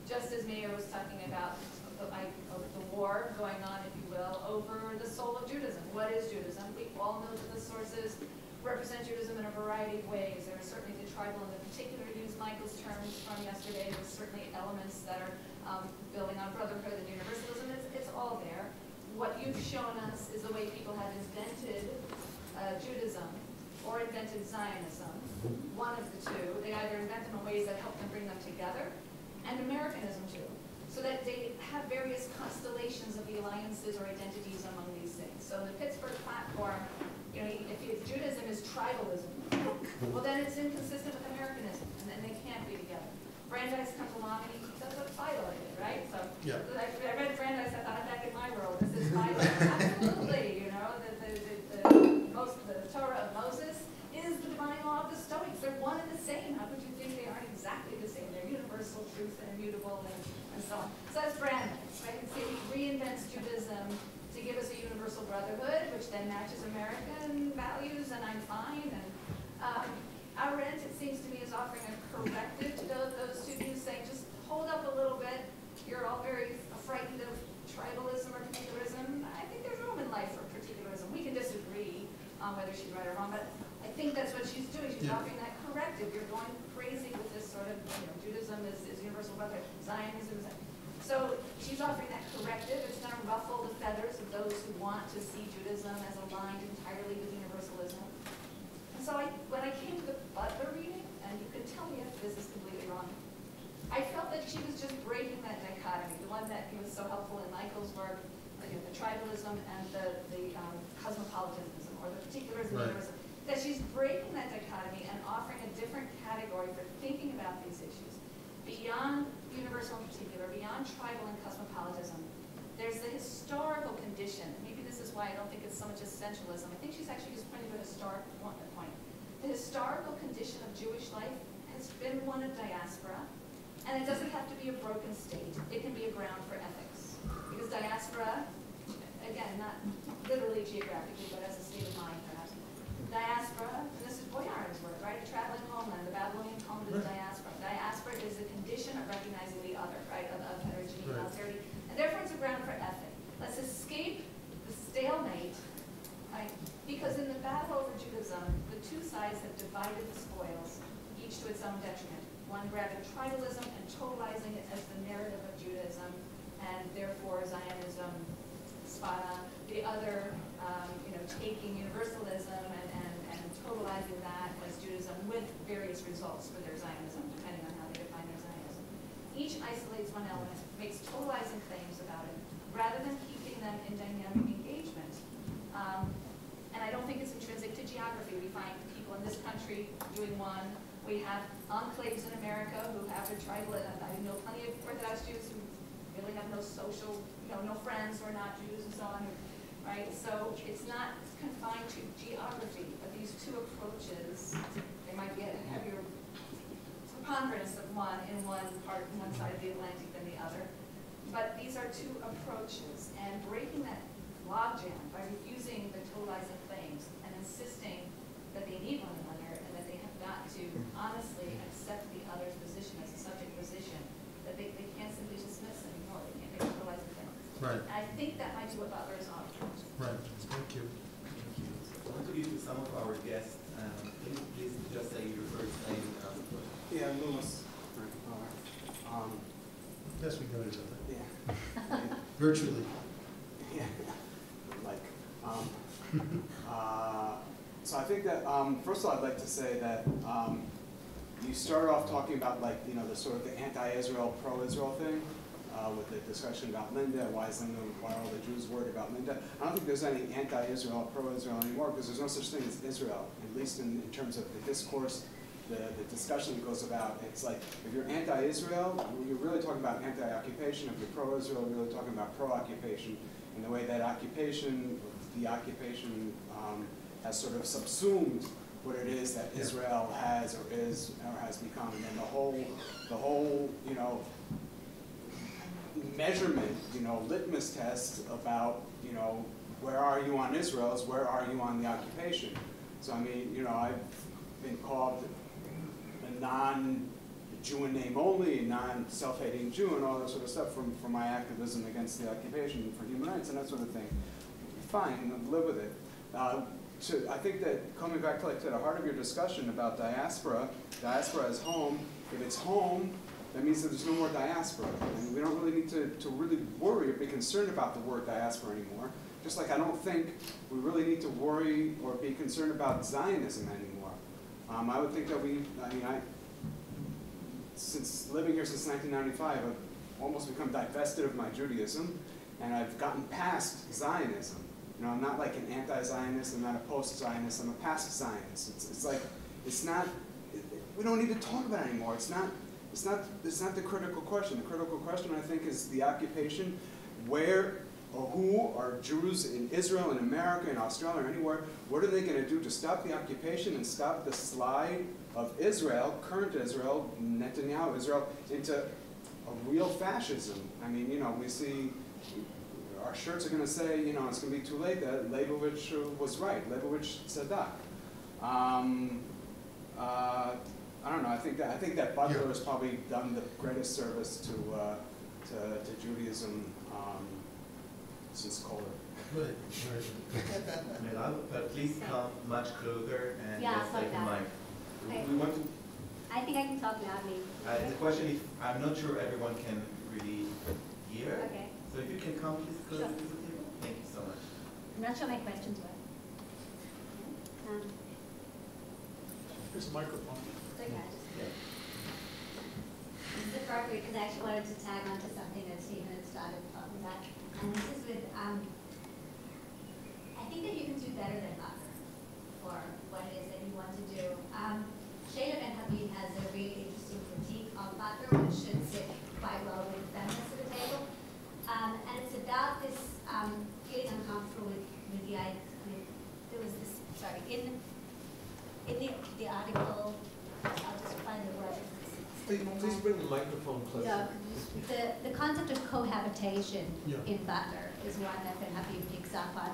Just as Mayor was talking about the war going on, if you will, over the soul of Judaism. What is Judaism? We all know that the sources represent Judaism in a variety of ways. There are certainly the tribal and the particular, to use Michael's terms from yesterday. There's certainly elements that are building on brotherhood and universalism. It's all there. What you've shown us is the way people have invented Judaism or invented Zionism, one of the two. They either invent them in ways that help them bring them together, and Americanism too, so that they have various constellations of the alliances or identities among these things. So the Pittsburgh Platform, if Judaism is tribalism, well then it's inconsistent with Americanism, and then they can't be together. Brandeis comes along and he does a Philo, right? So yeah. I read Brandeis, I thought I'm back in my world. This is Philo. Absolutely, the Torah of Moses is the divine law of the Stoics. They're one and the same. How could you think they aren't exactly the same? They're universal truth and immutable and so on. So that's Brandeis, right? And so he reinvents Judaism to give us a universal brotherhood, which then matches American values, and I'm fine. And Arendt, it seems to me, is offering a corrective to those two views, saying just hold up a little bit. You're all very frightened of tribalism or particularism. I think there's room in life for particularism. We can disagree on whether she's right or wrong, but I think that's what she's doing. She's offering that corrective. You're going crazy with this sort of, Judaism is universal brotherhood, Zionism is. So she's offering that corrective. It's going to ruffle the feathers of those who want to see Judaism as aligned entirely with universalism. And so when I came to the Butler reading, and you can tell me if this is completely wrong, I felt that she was just breaking that dichotomy, the one that was so helpful in Michael's work, the tribalism and the cosmopolitanism, or the particularism, right. That she's breaking that dichotomy and offering a different category for thinking about these issues. Beyond universal and particular, beyond tribal and cosmopolitanism, there's the historical condition. Maybe this is why I don't think it's so much essentialism. I think she's actually just pointing to a historic point. The historical condition of Jewish life has been one of diaspora, and it doesn't have to be a broken state. It can be a ground for ethics. Because diaspora, again, not literally geographically, but as a state of mind, perhaps. Diaspora, and this is Boyarin's word, right? A traveling homeland, the Babylonian homeland is diaspora. Diaspora is the condition of recognizing the other, right, of heterogeneity, alterity. And therefore, it's a ground for ethic. Let's escape the stalemate, right? Because in the battle over Judaism, the two sides have divided the spoils, each to its own detriment. One grabbing tribalism and totalizing it as the narrative of Judaism, and therefore Zionism, spot on. The other, taking universalism and totalizing that as Judaism with various results for their Zionism, depending on how they define their Zionism. Each isolates one element, makes totalizing claims about it, rather than keeping them in dynamic engagement. And I don't think it's intrinsic to geography. We find people in this country doing one. We have enclaves in America who have their tribal, I know plenty of Orthodox Jews who really have no social, no friends who are not Jews and so on, right? So it's not confined to geography, but these two approaches, they might be a heavier preponderance of one in one side of the Atlantic than the other. But these are two approaches, and breaking that logjam by refusing the totalizing claims and insisting that they need one another and that they have got to honestly accept the other's position as a subject position, that they can't simply dismiss anymore. They can't make totalizing claims. Right. And I think that might be what Butler is offering. Right. Thank you. Thank you. So I want to give to some of our guests, please just say your first name and ask the question. Yeah, Lewis. Yes, we know each other. Yeah. Virtually. Yeah. So I think that, first of all, I'd like to say that you started off talking about, like, you know, the sort of the anti-Israel, pro-Israel thing with the discussion about Linda, why are all the Jews worried about Linda? I don't think there's any anti-Israel, pro-Israel anymore, because there's no such thing as Israel, at least in terms of the discourse, the discussion that goes about. It's like, if you're anti-Israel, you're really talking about anti-occupation. If you're pro-Israel, you're really talking about pro-occupation, in the way that the occupation has sort of subsumed what it is that Israel has or has become, and then the whole you know, measurement, you know, litmus test about, you know, where are you on Israel is where are you on the occupation. So I mean, you know, I've been called a non-Jew in name only, a non-self-hating Jew, and all that sort of stuff from my activism against the occupation for human rights and that sort of thing. Fine, live with it. I think that coming back to the heart of your discussion about diaspora is home. If it's home, that means that there's no more diaspora. And we don't really need to really worry or be concerned about the word diaspora anymore. Just like I don't think we really need to worry or be concerned about Zionism anymore. I would think that since living here since 1995, I've almost become divested of my Judaism, and I've gotten past Zionism. You know, I'm not like an anti-Zionist, I'm not a post-Zionist, I'm a past Zionist. It's like, it's not, we don't need to talk about it anymore. It's not the critical question. The critical question, I think, is the occupation. Where or who are Jews in Israel, in America, in Australia, or anywhere, what are they going to do to stop the occupation and stop the slide of Israel, current Israel, Netanyahu Israel, into a real fascism? I mean, you know, we see our shirts are going to say, you know, it's going to be too late, that Leibovich was right, Leibovich Tzedek. I don't know, I think that Butler has probably done the greatest service to Judaism since Kohler. Right. But please come much closer and yeah, let's take the mic. We want to. I think I can talk loudly. The question is, I'm not sure everyone can really hear. Okay. So if you can come please closer to the table. Thank you so much. I'm not sure my questions were. There's a microphone. It's okay. This is appropriate because I actually wanted to tag on to something that Stephen had started talking about. And this is with, I think that you can do better than Butler for what it is that you want to do. Shaul Magid has a really interesting critique of Butler, which should sit quite well with the feminists at the table. And it's about this feeling uncomfortable with the idea. I mean, there was this, sorry, in the article, I'll just find the word. Please bring the microphone closer. Yeah, the concept of cohabitation in Butler is one that Ben-Habib picks up on.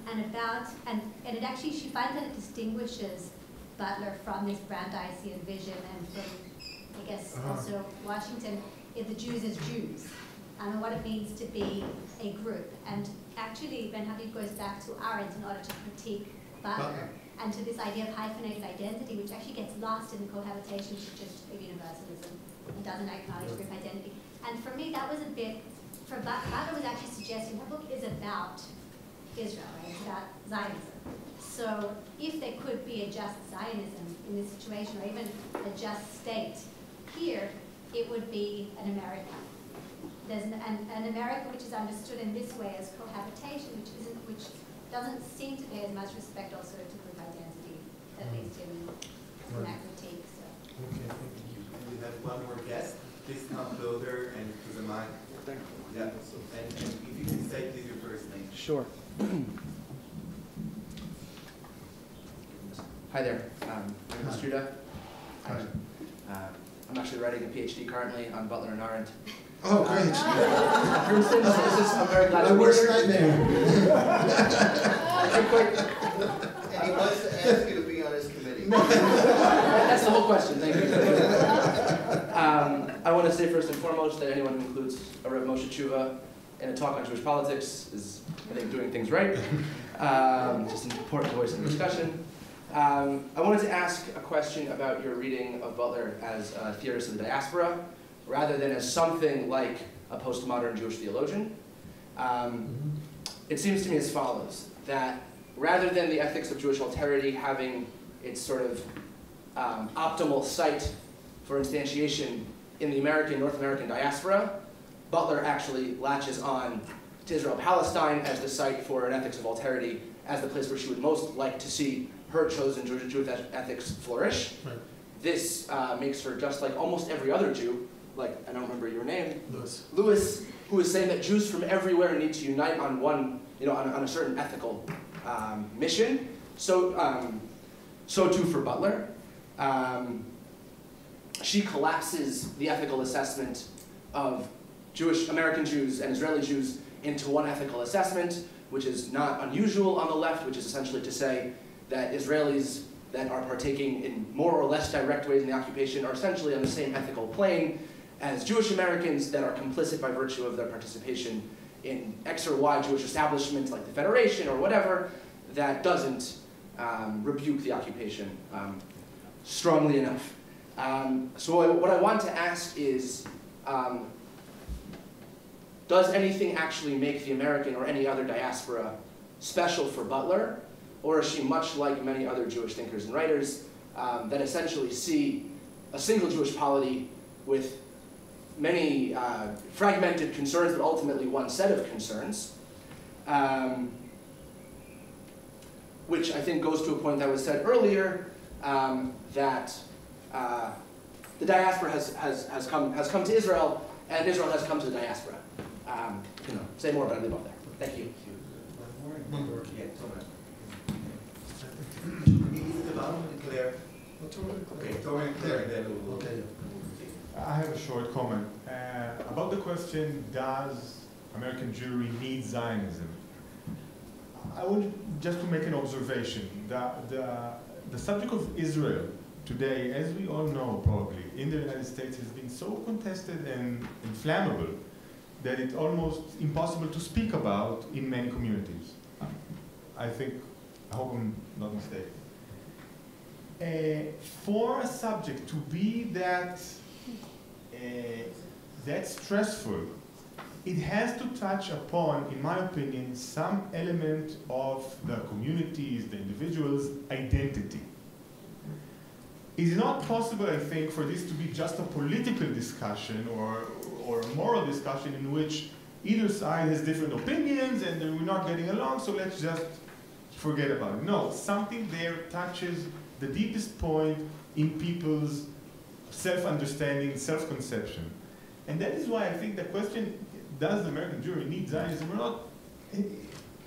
And it actually, she finds that it distinguishes Butler from this Brandeisian vision and from, I guess, also Washington, the Jews as Jews, and what it means to be a group. And actually, Ben-Habib goes back to Arendt in order to critique Butler. And to this idea of hyphenated identity, which actually gets lost in the cohabitation to just a universalism and doesn't acknowledge group identity. And for me, that was a bit, for Butler was actually suggesting her book is about Israel, right? It's about Zionism. So if there could be a just Zionism in this situation, or even a just state, here it would be an America. There's an America which is understood in this way as cohabitation, which doesn't seem to pay as much respect also to group identity, at least in that critique. So. Okay, thank you. We have one more guest. Please come closer and to the mic. Yeah. And if you can say please your first name. Sure. Hi there. My name is Judith. Hi. I'm actually writing a PhD currently on Butler and Arendt. Oh, great. For instance, I'm very glad my worst nightmare. And he wants to ask you to be on his committee. That's the whole question. Thank you. I want to say first and foremost that anyone who includes a Rav Moshe Tshuva in a talk on Jewish politics is, I think, doing things right. Just an important voice in the discussion. I wanted to ask a question about your reading of Butler as a theorist of the diaspora. rather than as something like a postmodern Jewish theologian. It seems to me as follows, that rather than the ethics of Jewish alterity having its sort of optimal site for instantiation in the North American diaspora, Butler actually latches on to Israel-Palestine as the site for an ethics of alterity, as the place where she would most like to see her chosen Jewish ethics flourish. Right. This makes her just like almost every other Jew, like, I don't remember your name, Lewis, who is saying that Jews from everywhere need to unite on one, on a certain ethical mission. So too for Butler. She collapses the ethical assessment of American Jews and Israeli Jews into one ethical assessment, which is not unusual on the left, which is essentially to say that Israelis that are partaking in more or less direct ways in the occupation are essentially on the same ethical plane as Jewish Americans that are complicit by virtue of their participation in X or Y Jewish establishments like the Federation or whatever that doesn't rebuke the occupation strongly enough. So what I want to ask is, does anything actually make the American or any other diaspora special for Butler? Or is she much like many other Jewish thinkers and writers that essentially see a single Jewish polity with many fragmented concerns, but ultimately one set of concerns, which I think goes to a point that was said earlier, that the diaspora has come to Israel, and Israel has come to the diaspora. Say more, but I leave off there. Thank you. I have a short comment about the question, does American Jewry need Zionism? I would just to make an observation. The subject of Israel today, as we all know probably, in the United States has been so contested and inflammable that it's almost impossible to speak about in many communities. I hope I'm not mistaken. For a subject to be that stressful, it has to touch upon, in my opinion, some element of the community's, the individual's identity. It is not possible, I think, for this to be just a political discussion or a moral discussion in which either side has different opinions and we're not getting along, so let's just forget about it. No, something there touches the deepest point in people's self-understanding, self-conception. And that is why I think the question, does the American Jewry need Zionism or not?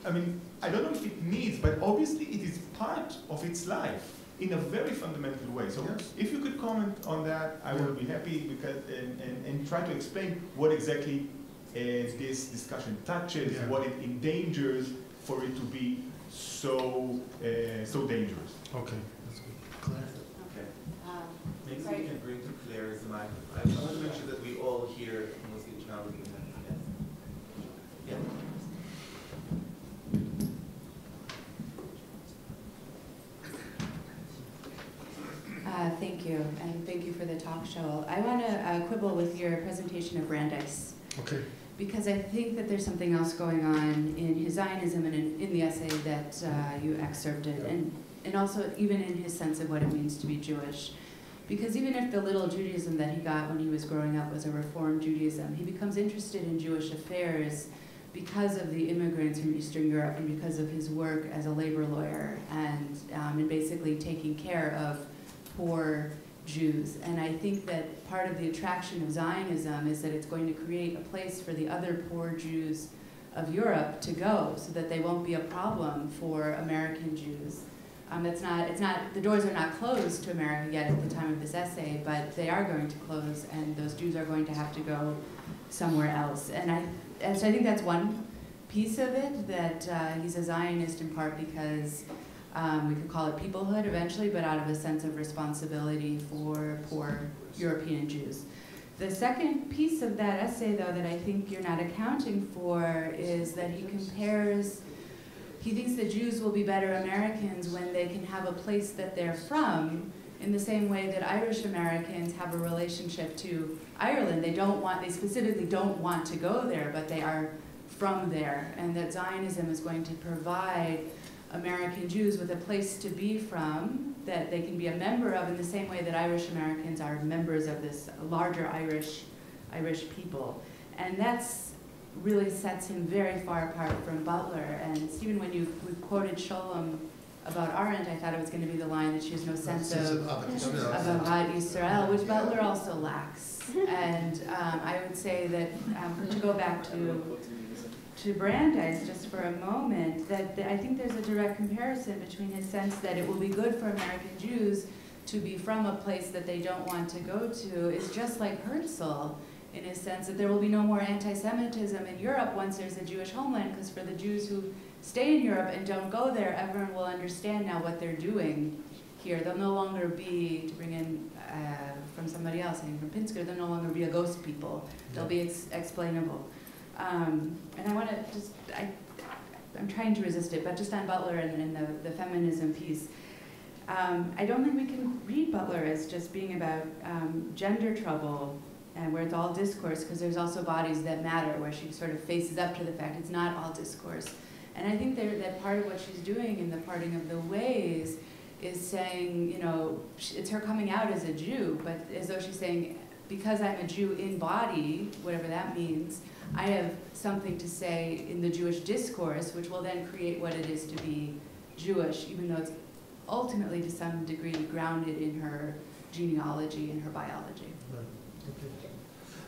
I mean, I don't know if it needs, but obviously it is part of its life in a very fundamental way. So yes, if you could comment on that, I would be happy, because and try to explain what exactly this discussion touches, what it endangers for it to be so dangerous. Okay, that's good. Claire? Okay. Maybe we can bring to Claire's microphone. I want to make sure that we all hear mostly each other. Yes. Thank you, and thank you for the talk, Shaul. I want to quibble with your presentation of Brandeis. Okay. Because I think that there's something else going on in his Zionism and in the essay that you excerpted, and also even in his sense of what it means to be Jewish. Because even if the little Judaism that he got when he was growing up was a Reform Judaism, he becomes interested in Jewish affairs because of the immigrants from Eastern Europe and because of his work as a labor lawyer and basically taking care of poor Jews. And I think that part of the attraction of Zionism is that it's going to create a place for the other poor Jews of Europe to go so that they won't be a problem for American Jews. The doors are not closed to America yet at the time of this essay, but they are going to close, and those Jews are going to have to go somewhere else. And so I think that's one piece of it, that he's a Zionist in part because we could call it peoplehood eventually, but out of a sense of responsibility for poor European Jews. The second piece of that essay, though, that I think you're not accounting for is that he thinks that Jews will be better Americans when they can have a place that they're from in the same way that Irish Americans have a relationship to Ireland. They specifically don't want to go there, but they are from there, and that Zionism is going to provide American Jews with a place to be from that they can be a member of, in the same way that Irish Americans are members of this larger Irish people. And that's really sets him very far apart from Butler. And Stephen, when we quoted Shalom about Arendt, I thought it was going to be the line that she has no sense of Avad Yisrael, which Butler also lacks. And I would say that, to go back to Brandeis just for a moment, that I think there's a direct comparison between his sense that it will be good for American Jews to be from a place that they don't want to go to is just like Herzl, in his sense that there will be no more anti-Semitism in Europe once there's a Jewish homeland, because for the Jews who stay in Europe and don't go there, everyone will understand now what they're doing here. They'll no longer be, to bring in from somebody else, I think from Pittsburgh, they'll no longer be a ghost people. They'll be explainable. And I want to just, I'm trying to resist it, but just on Butler and the feminism piece, I don't think we can read Butler as just being about gender trouble and where it's all discourse, because there's also bodies that matter, where she sort of faces up to the fact it's not all discourse. And I think that part of what she's doing in the Parting of the Ways is saying, you know, it's her coming out as a Jew, but as though she's saying, because I'm a Jew in body, whatever that means, I have something to say in the Jewish discourse, which will then create what it is to be Jewish, even though it's ultimately to some degree grounded in her genealogy and her biology. Right. Okay.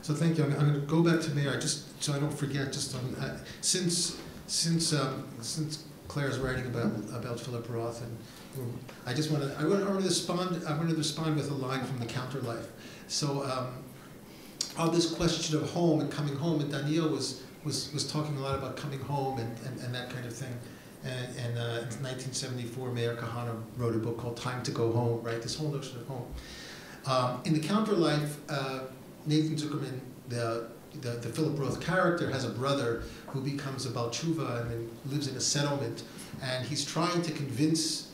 So thank you. I'm going to go back to Mayor, just so I don't forget. Just on since Claire's writing about Philip Roth, and I want to respond with a line from the Counterlife. So. On this question of home and coming home, and Daniel was talking a lot about coming home and that kind of thing. And in 1974, Meir Kahana wrote a book called Time to Go Home, right? This whole notion of home. In the Counterlife, Nathan Zuckerman, the Philip Roth character, has a brother who becomes a Baal Tshuva and then lives in a settlement. And he's trying to convince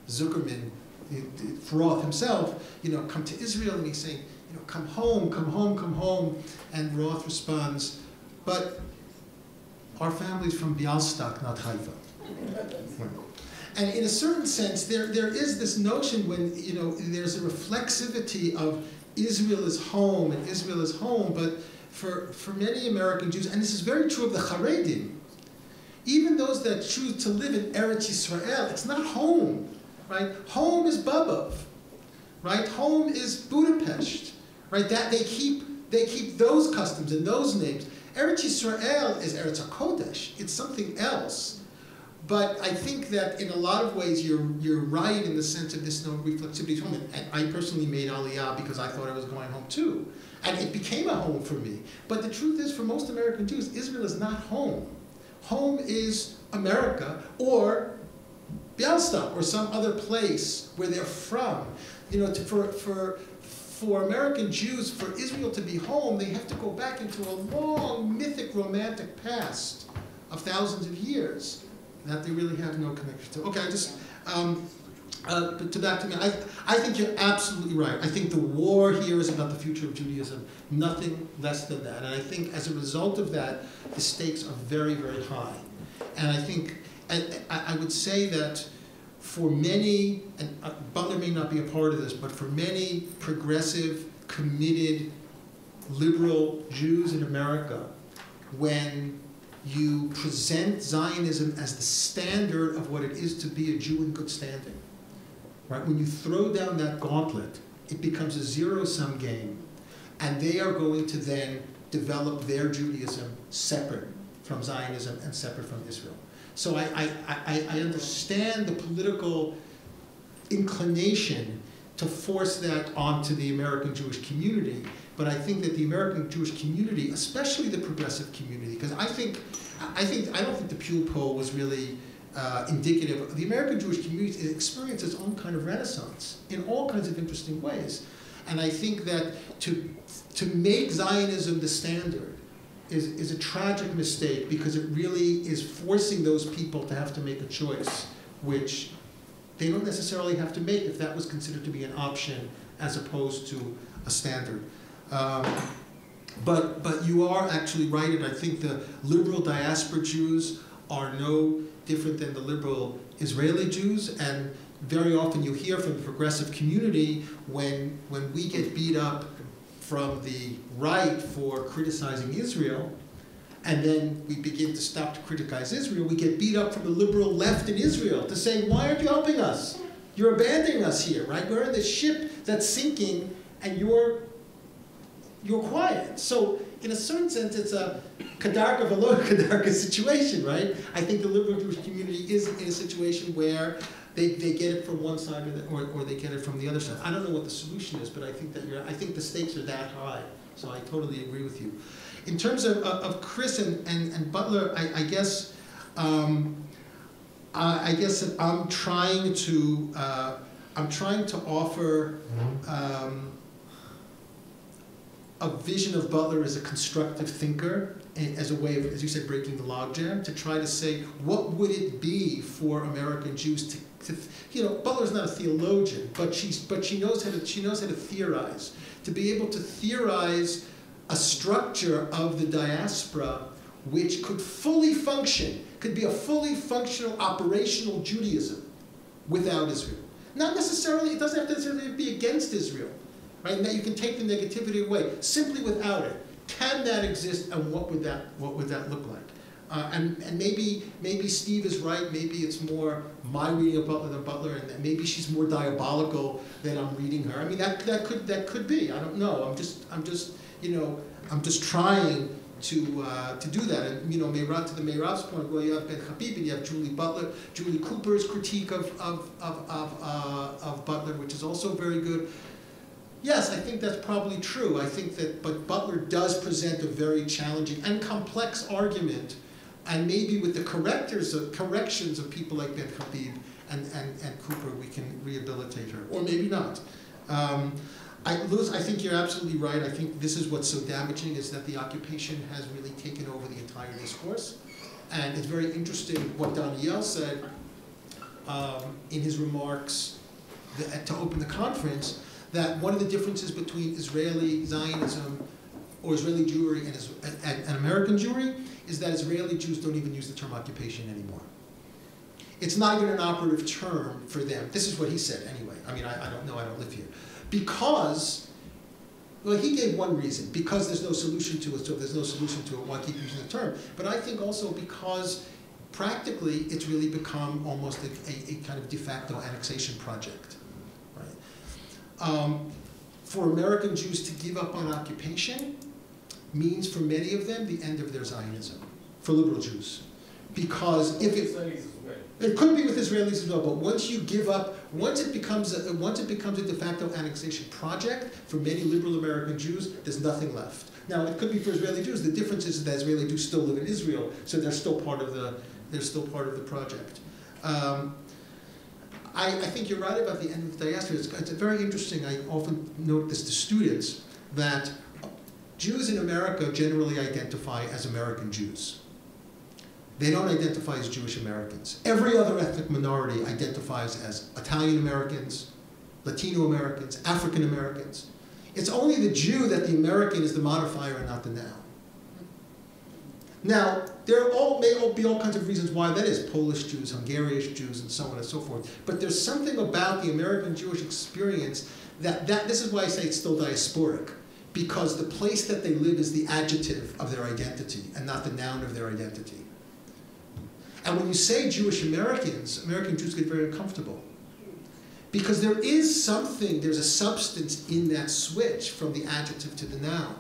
Zuckerman, Roth himself, come to Israel, and he's saying, come home, come home, come home. And Roth responds, but our family's from Bialystok, not Haifa. And in a certain sense, there is this notion when, there's a reflexivity of Israel is home and Israel is home, but for many American Jews, and this is very true of the Haredim, even those that choose to live in Eretz Yisrael, it's not home, right? Home is Babov, right? Home is Budapest. Right, that they keep those customs and those names. Eretz Yisrael is Eretz HaKodesh. It's something else. But I think that in a lot of ways you're right in the sense of this no reflexivity to home. And I personally made Aliyah because I thought I was going home too, and it became a home for me. But the truth is, for most American Jews, Israel is not home. Home is America or Bialystok or some other place where they're from. For American Jews, for Israel to be home, they have to go back into a long, mythic, romantic past of thousands of years that they really have no connection to. Okay, but back to me. I think you're absolutely right. I think the war here is about the future of Judaism, nothing less than that. And I think as a result of that, the stakes are very, very high. And I think, I would say that for many, and Butler may not be a part of this, but for many progressive, committed, liberal Jews in America, when you present Zionism as the standard of what it is to be a Jew in good standing, right? When you throw down that gauntlet, it becomes a zero-sum game, and they are going to then develop their Judaism separate from Zionism and separate from Israel. So I understand the political inclination to force that onto the American Jewish community, but I think that the American Jewish community, especially the progressive community, because I don't think the Pew poll was really indicative. The American Jewish community experienced its own kind of renaissance in all kinds of interesting ways, and I think that to make Zionism the standard is a tragic mistake, because it really is forcing those people to have to make a choice, which they don't necessarily have to make if that was considered to be an option as opposed to a standard. But you are actually right, and I think the liberal diaspora Jews are no different than the liberal Israeli Jews, and very often you hear from the progressive community when we get beat up from the right for criticizing Israel, and then we begin to stop to criticize Israel, we get beat up from the liberal left in Israel to say, why aren't you helping us? You're abandoning us here, right? We're in this ship that's sinking, and you're quiet. So in a certain sense, it's a kadarka v'lo kadarka situation, right? I think the liberal Jewish community is in a situation where they get it from one side or they get it from the other side. I don't know what the solution is, but I think that I think the stakes are that high. So I totally agree with you. In terms of Chris and Butler, I guess that I'm trying to offer a vision of Butler as a constructive thinker, as a way of, as you said, breaking the logjam, to try to say, what would it be for American Jews to Butler's not a theologian, but she knows how to theorize, to be able to theorize a structure of the diaspora which could fully function, could be a fully functional, operational Judaism without Israel. Not necessarily, it doesn't have to necessarily be against Israel, right? And that you can take the negativity away, simply without it. Can that exist, and what would that look like? And maybe Steve is right. Maybe it's more my reading of Butler than Butler, and maybe she's more diabolical than I'm reading her. I mean, that could be. I don't know. I'm just trying to do that. And to the Meirav's point, well, you have Ben Habib and you have Julie Butler, Julie Cooper's critique of Butler, which is also very good. Yes, I think that's probably true. I think that, but Butler does present a very challenging and complex argument, and maybe with the corrections of people like Ben Habib and Cooper, we can rehabilitate her, or maybe not. Louis, I think you're absolutely right. I think this is what's so damaging, is that the occupation has really taken over the entire discourse. And it's very interesting what Daniel said in his remarks to open the conference, that one of the differences between Israeli Zionism or Israeli Jewry and American Jewry is that Israeli Jews don't even use the term occupation anymore. It's not even an operative term for them. This is what he said anyway. I mean, I don't know, I don't live here. Because, well, he gave one reason, because there's no solution to it, so if there's no solution to it, why keep using the term? But I think also because practically it's really become almost a kind of de facto annexation project. For American Jews to give up on occupation means for many of them the end of their Zionism, for liberal Jews. Because if it could be with Israelis as well, but once you give up, once it becomes a de facto annexation project, for many liberal American Jews, there's nothing left. Now, it could be for Israeli Jews. The difference is that Israeli Jews still live in Israel, so they're still part of the project. I think you're right about the end of the diaspora. It's very interesting. I often note this to students, that Jews in America generally identify as American Jews. They don't identify as Jewish Americans. Every other ethnic minority identifies as Italian Americans, Latino Americans, African Americans. It's only the Jew that the American is the modifier and not the noun. Now, there may be all kinds of reasons why that is. Polish Jews, Hungarian Jews, and so on and so forth. But there's something about the American Jewish experience that this is why I say it's still diasporic. Because the place that they live is the adjective of their identity and not the noun of their identity. And when you say Jewish Americans, American Jews get very uncomfortable. Because there is something, there's a substance in that switch from the adjective to the noun.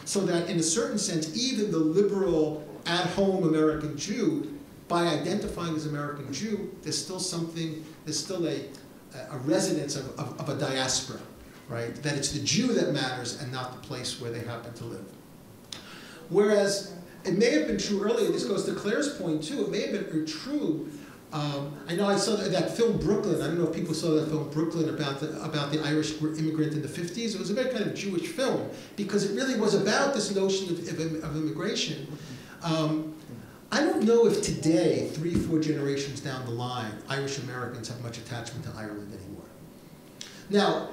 So that in a certain sense, even the liberal, at-home American Jew, by identifying as American Jew, there's still something, there's still a resonance of a diaspora, right? That it's the Jew that matters and not the place where they happen to live. Whereas it may have been true earlier, this goes to Claire's point too, it may have been true. I know I saw that film Brooklyn. I don't know if people saw that film Brooklyn about the Irish immigrant in the 50s. It was a very kind of Jewish film because it really was about this notion of immigration. I don't don't know if today, 3-4 generations down the line, Irish Americans have much attachment to Ireland anymore. Now,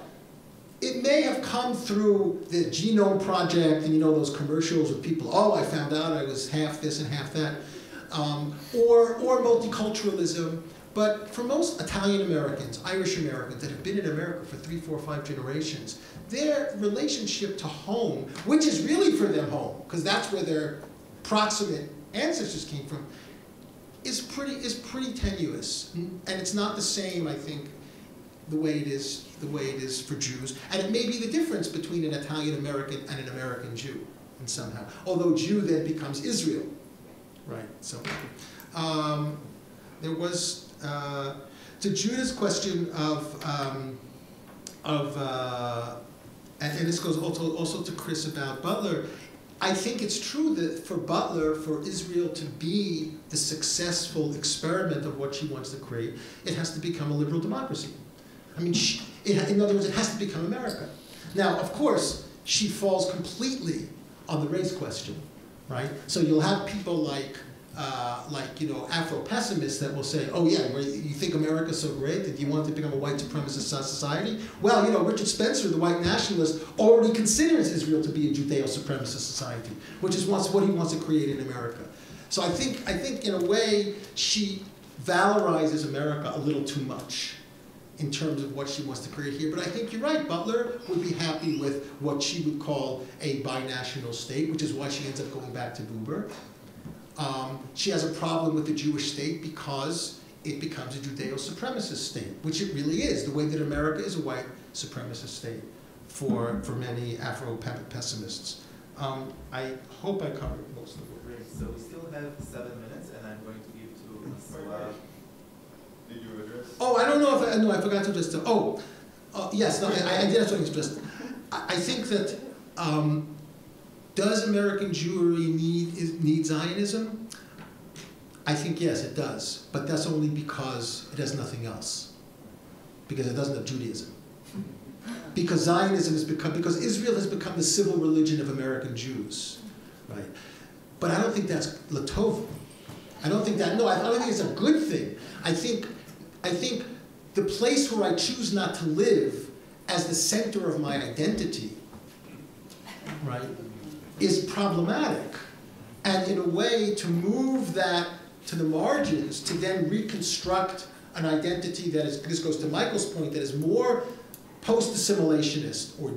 it may have come through the Genome Project and those commercials with people, oh, I found out I was half this and half that, or multiculturalism. But for most Italian Americans, Irish Americans that have been in America for 3, 4, 5 generations, their relationship to home, which is really for them home, because that's where their proximate ancestors came from, is pretty tenuous, and it's not the same, I think, the way it is for Jews, and it may be the difference between an Italian American and an American Jew, and somehow, although Jew then becomes Israel, right? So there was to Judith's question and this goes also to Chris about Butler. I think it's true that for Butler, for Israel to be the successful experiment of what she wants to create, it has to become a liberal democracy. I mean, in other words, it has to become America. Now, of course, she falls completely on the race question, right? So you'll have people like Afro-pessimists that will say, oh yeah, you think America's so great that you want to become a white supremacist society? Well, Richard Spencer, the white nationalist, already considers Israel to be a Judeo-supremacist society, which is what he wants to create in America. So I think in a way, she valorizes America a little too much in terms of what she wants to create here. But I think you're right, Butler would be happy with what she would call a binational state, which is why she ends up going back to Buber. She has a problem with the Jewish state because it becomes a Judeo-supremacist state, which it really is, the way that America is a white supremacist state for many Afro-pessimists. I hope I covered most of it. Great. So we still have 7 minutes, and I'm going to give to Swab. Did you address? Oh, I don't know if I forgot to address. Yes, no, I did have something to address. I think that does American Jewry need Zionism? I think yes, it does, but that's only because it has nothing else, because it doesn't have Judaism. Because Zionism because Israel has become the civil religion of American Jews, right? But I don't think that's Latova. I don't think that. No, I don't think it's a good thing. I think the place where I choose not to live as the center of my identity, right, is problematic. And in a way, to move that to the margins, to then reconstruct an identity that is, this goes to Michael's point, that is more post-assimilationist or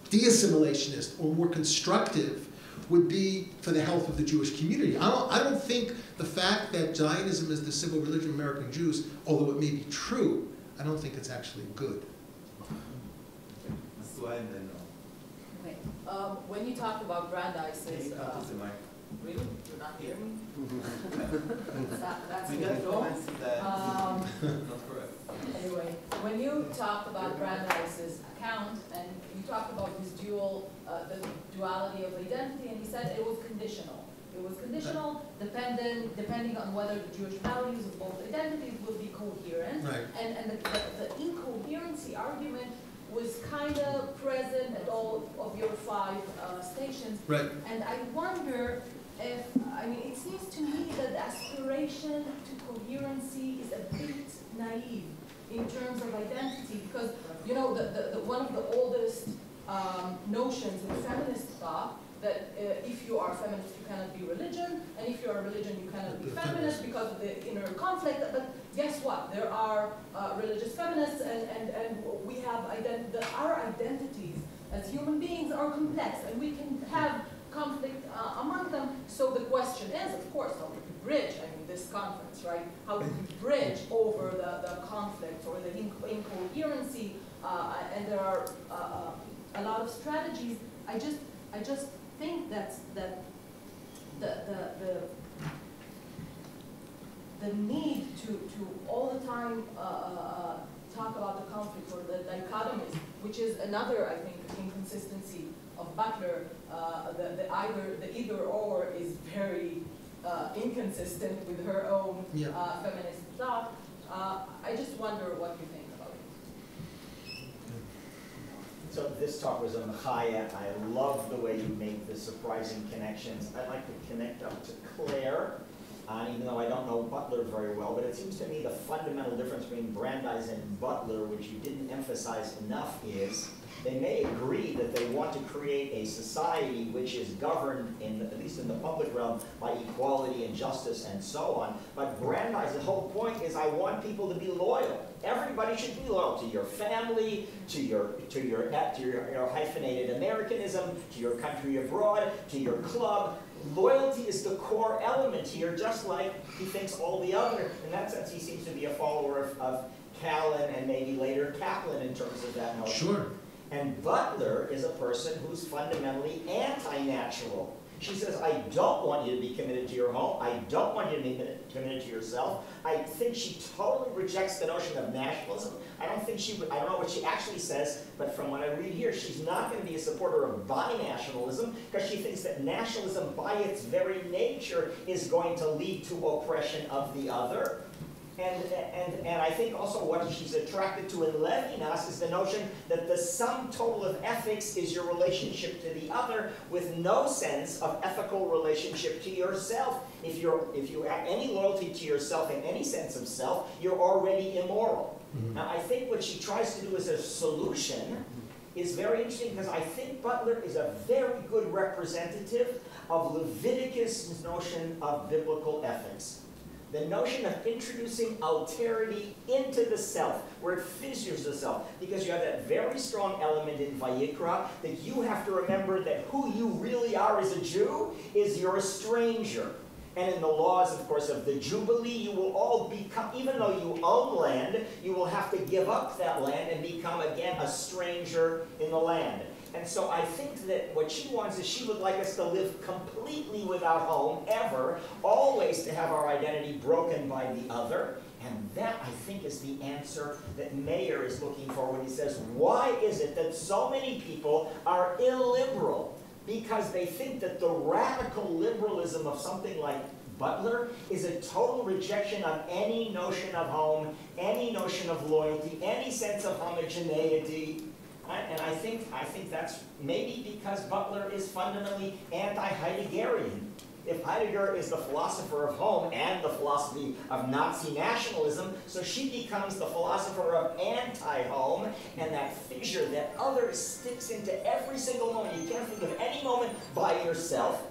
de-assimilationist or more constructive, would be for the health of the Jewish community. I don't think the fact that Zionism is the civil religion of American Jews, although it may be true, I don't think it's actually good. Okay. When you talk about Brandeis, really? You're not hearing me? That's we good. got comments that not correct. Anyway, when you talk about Brandeis's account and you talked about his the duality of identity, and he said it was conditional. It was conditional, depending on whether the Jewish values of both identities will be coherent. Right. And the incoherency argument was kind of present at all of your 5 stations. Right. And I wonder if, it seems to me that the aspiration to coherency is a bit naive in terms of identity, because, one of the oldest notions in feminist thought that if you are a feminist, you cannot be religion, and if you are a religion, you cannot be feminist because of the inner conflict. But guess what? There are religious feminists, and we have our identities as human beings are complex, and we can have conflict among them. So the question is, of course, how do we bridge? This conference, right? How do we bridge over the conflict or the incoherency? And there are a lot of strategies. I just think that the need to all the time talk about the conflict or the dichotomies, which is another, I think, inconsistency of Butler. The either or is very inconsistent with her own feminist thought. I just wonder what you think about it. So this talk was on the Chaya. I love the way you make the surprising connections. I'd like to connect up to Claire. on, even though I don't know Butler very well, but it seems to me the fundamental difference between Brandeis and Butler, which you didn't emphasize enough, is they may agree that they want to create a society which is governed, at least in the public realm, by equality and justice and so on. But Brandeis, the whole point is I want people to be loyal. Everybody should be loyal to your family, to your hyphenated Americanism, to your country abroad, to your club. Loyalty is the core element here, just like he thinks all the other. In that sense, he seems to be a follower of Callan and maybe later Kaplan in terms of that notion. Sure. And Butler is a person who's fundamentally anti-natural. She says, I don't want you to be committed to your home. I don't want you to be committed to yourself. I think she totally rejects the notion of nationalism. I don't know what she actually says, but from what I read here, she's not going to be a supporter of binationalism because she thinks that nationalism by its very nature is going to lead to oppression of the other. And I think also what she's attracted to in Levinas is the notion that the sum total of ethics is your relationship to the other with no sense of ethical relationship to yourself. If you have any loyalty to yourself in any sense of self, you're already immoral. Now I think what she tries to do as a solution is very interesting because I think Butler is a very good representative of Leviticus' notion of biblical ethics. The notion of introducing alterity into the self, where it fissures the self, because you have that very strong element in Vayikra that you have to remember that who you really are as a Jew is you're a stranger. And in the laws, of course, of the Jubilee, you will all become, even though you own land, you will have to give up that land and become again a stranger in the land. And so I think that what she wants is she would like us to live completely without home, ever, always to have our identity broken by the other. And that, I think, is the answer that Mayer is looking for when he says, why is it that so many people are illiberal? Because they think that the radical liberalism of something like Butler is a total rejection of any notion of home, any notion of loyalty, any sense of homogeneity. And I think that's maybe because Butler is fundamentally anti-Heideggerian. If Heidegger is the philosopher of home and the philosophy of Nazi nationalism, so she becomes the philosopher of anti-home, and that fissure, that other sticks into every single moment. You can't think of any moment by yourself.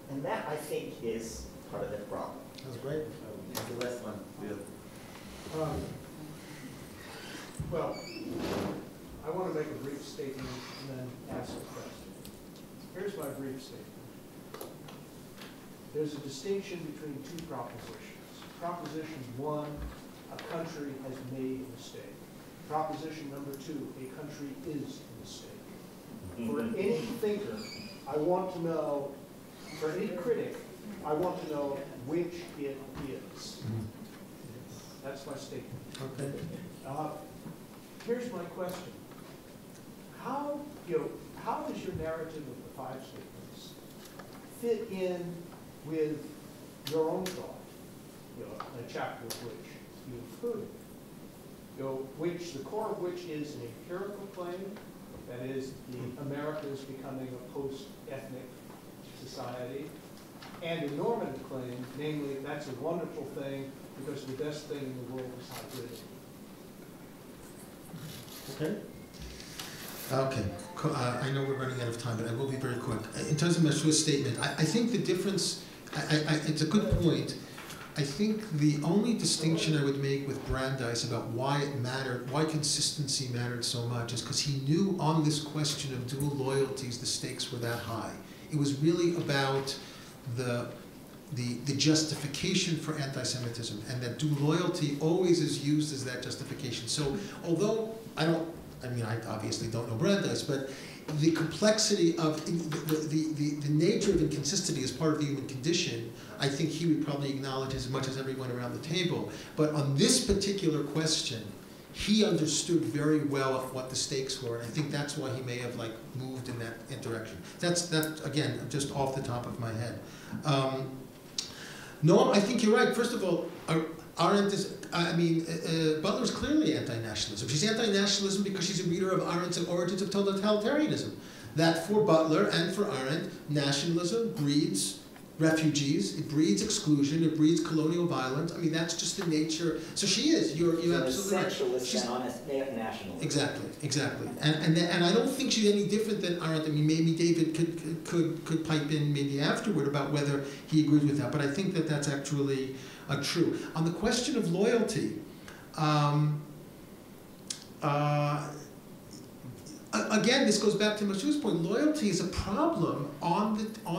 And that, I think, is part of the problem. That's great. The last one, Bill. Well, I want to make a brief statement and then ask a question. Here's my brief statement. There's a distinction between two propositions. Proposition one, a country has made a mistake. Proposition number two, a country is a mistake. For any thinker, I want to know, for any critic, I want to know which it is. That's my statement. Okay. Here's my question. How does your narrative of the five statements fit in with your own thought, a chapter of which you included, which the core of which is an empirical claim, that is, the America is becoming a post-ethnic society, and a normative claim, namely, that's a wonderful thing because the best thing in the world is hybridity. Okay. Okay. I know we're running out of time, but I will be very quick. In terms of Meshua's statement, I think the difference, it's a good point. I think the only distinction I would make with Brandeis about why it mattered, why consistency mattered so much, is because he knew on this question of dual loyalties, the stakes were that high. It was really about the justification for anti-Semitism, and that dual loyalty always is used as that justification. So although I obviously don't know Brandeis, but the complexity of the nature of inconsistency is part of the human condition. I think he would probably acknowledge as much as everyone around the table. But on this particular question, he understood very well what the stakes were, and I think that's why he may have moved in that direction. That's again just off the top of my head. No, I think you're right. First of all, Arendt is, Butler is clearly anti-nationalism. She's anti-nationalism because she's a reader of Arendt's Origins of Totalitarianism. That for Butler and for Arendt, nationalism breeds refugees, it breeds exclusion, it breeds colonial violence. I mean, that's just the nature. So she is. You're absolutely right. Essentialist and honest nationalist. Exactly. And I don't think she's any different than Arendt. I mean, maybe David could pipe in maybe afterward about whether he agrees with that. But I think that that's actually true. On the question of loyalty, again, this goes back to Moshe's point. Loyalty is a problem on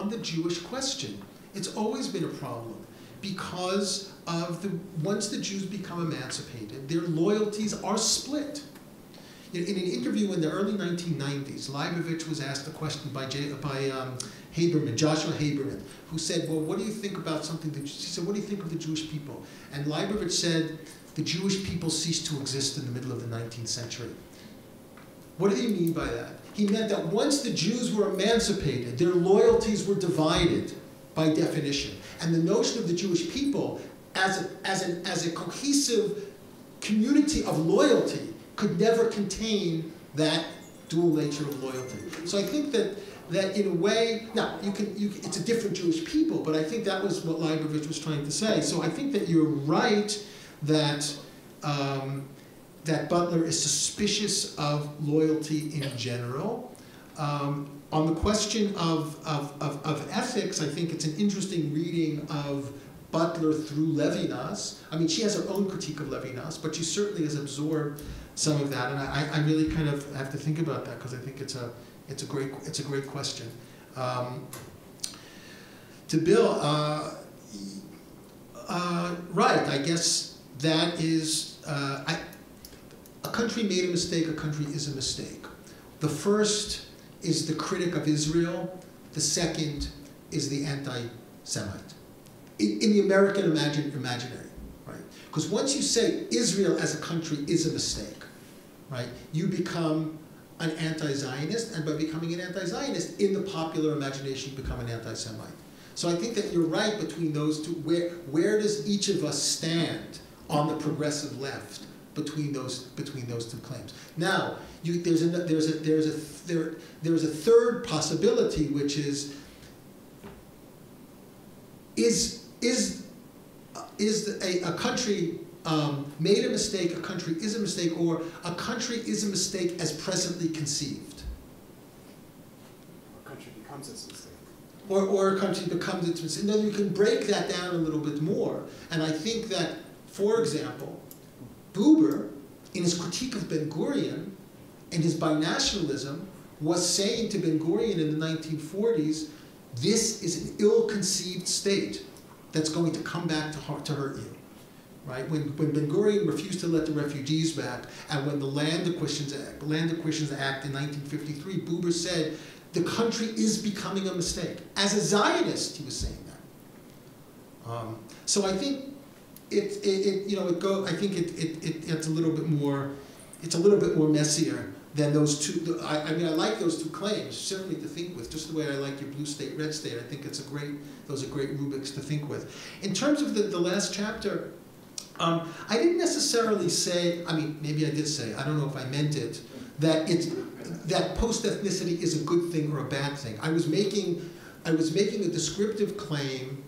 the Jewish question. It's always been a problem because of once the Jews become emancipated, their loyalties are split. In an interview in the early 1990s, Leibovitz was asked a question by Haberman, Joshua Haberman, who said, well, what do you think about something that, he said, what do you think of the Jewish people? And Leibovitz said, the Jewish people ceased to exist in the middle of the 19th century. What did he mean by that? He meant that once the Jews were emancipated, their loyalties were divided by definition. And the notion of the Jewish people as a cohesive community of loyalty could never contain that dual nature of loyalty. So I think that in a way, now it's a different Jewish people, but I think that was what Leibovitz was trying to say. So I think that you're right that that Butler is suspicious of loyalty in general. On the question of ethics, I think it's an interesting reading of Butler through Levinas. I mean, she has her own critique of Levinas, but she certainly has absorbed some of that, and I really kind of have to think about that because I think it's a great question. To Bill, right? I guess that is a country made a mistake. A country is a mistake. The first is the critic of Israel. The second is the anti-Semite. In the American imaginary, right? Because once you say Israel as a country is a mistake, right, you become an anti-Zionist, and by becoming an anti-Zionist, in the popular imagination, you become an anti-Semite. So I think that you're right between those two. Where does each of us stand on the progressive left between those two claims? Now, there's a third possibility, which is a country made a mistake, a country is a mistake, or a country is a mistake as presently conceived? A country becomes its mistake. Or a country becomes its mistake. No, you can break that down a little bit more. And I think that, for example, Buber, in his critique of Ben-Gurion and his binationalism, was saying to Ben-Gurion in the 1940s, this is an ill-conceived state that's going to come back to hurt you. Right? When Ben-Gurion refused to let the refugees back, and when the Land Acquisitions Act in 1953, Buber said, the country is becoming a mistake. As a Zionist, he was saying that. So I think it's a little bit more messier than those two. I mean, I like those two claims, certainly to think with, just the way I like your blue state, red state. I think those are great rubrics to think with. In terms of the last chapter, I didn't necessarily say, I mean, maybe I did say, I don't know if I meant it, that post-ethnicity is a good thing or a bad thing. I was making a descriptive claim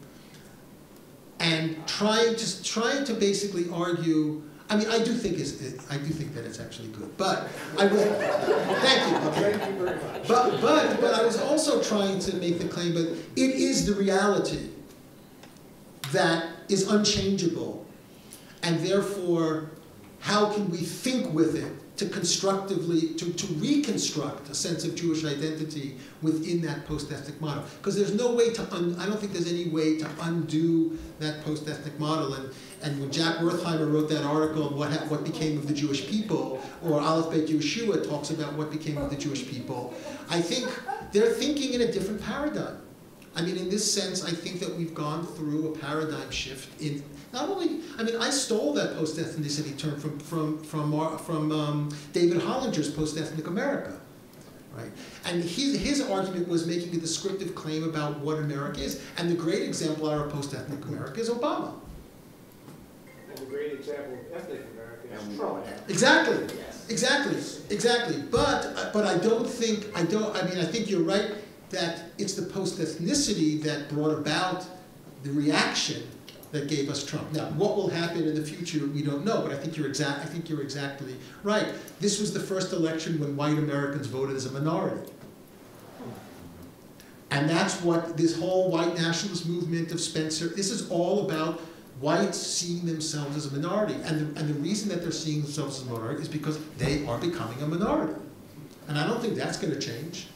and trying to basically argue. I mean, I do think that it's actually good, but I was thank you. Okay. Thank you very much. But I was also trying to make the claim that it is the reality that is unchangeable, and therefore, how can we think with it to constructively, to reconstruct a sense of Jewish identity within that post-ethnic model? Because there's no way to, I don't think there's any way to undo that post-ethnic model. And when Jack Wertheimer wrote that article on what became of the Jewish people, or Aleph Beit Yehoshua talks about what became of the Jewish people, I think they're thinking in a different paradigm. I mean, in this sense, I think that we've gone through a paradigm shift in not only, I mean, I stole that post-ethnicity term from David Hollinger's Post-Ethnic America, right? And his argument was making a descriptive claim about what America is. And the great exemplar of post-ethnic America is Obama. And the great example of ethnic America is Trump. Exactly, exactly. But I think you're right that it's the post-ethnicity that brought about the reaction that gave us Trump. Now, what will happen in the future, we don't know, but I think you're exactly right. This was the first election when white Americans voted as a minority. And that's what this whole white nationalist movement of Spencer, this is all about whites seeing themselves as a minority. And the reason that they're seeing themselves as a minority is because they are becoming a minority. And I don't think that's going to change.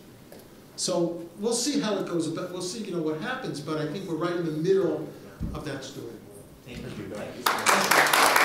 So we'll see how it goes. We'll see, what happens. But I think we're right in the middle of that story. Thank you.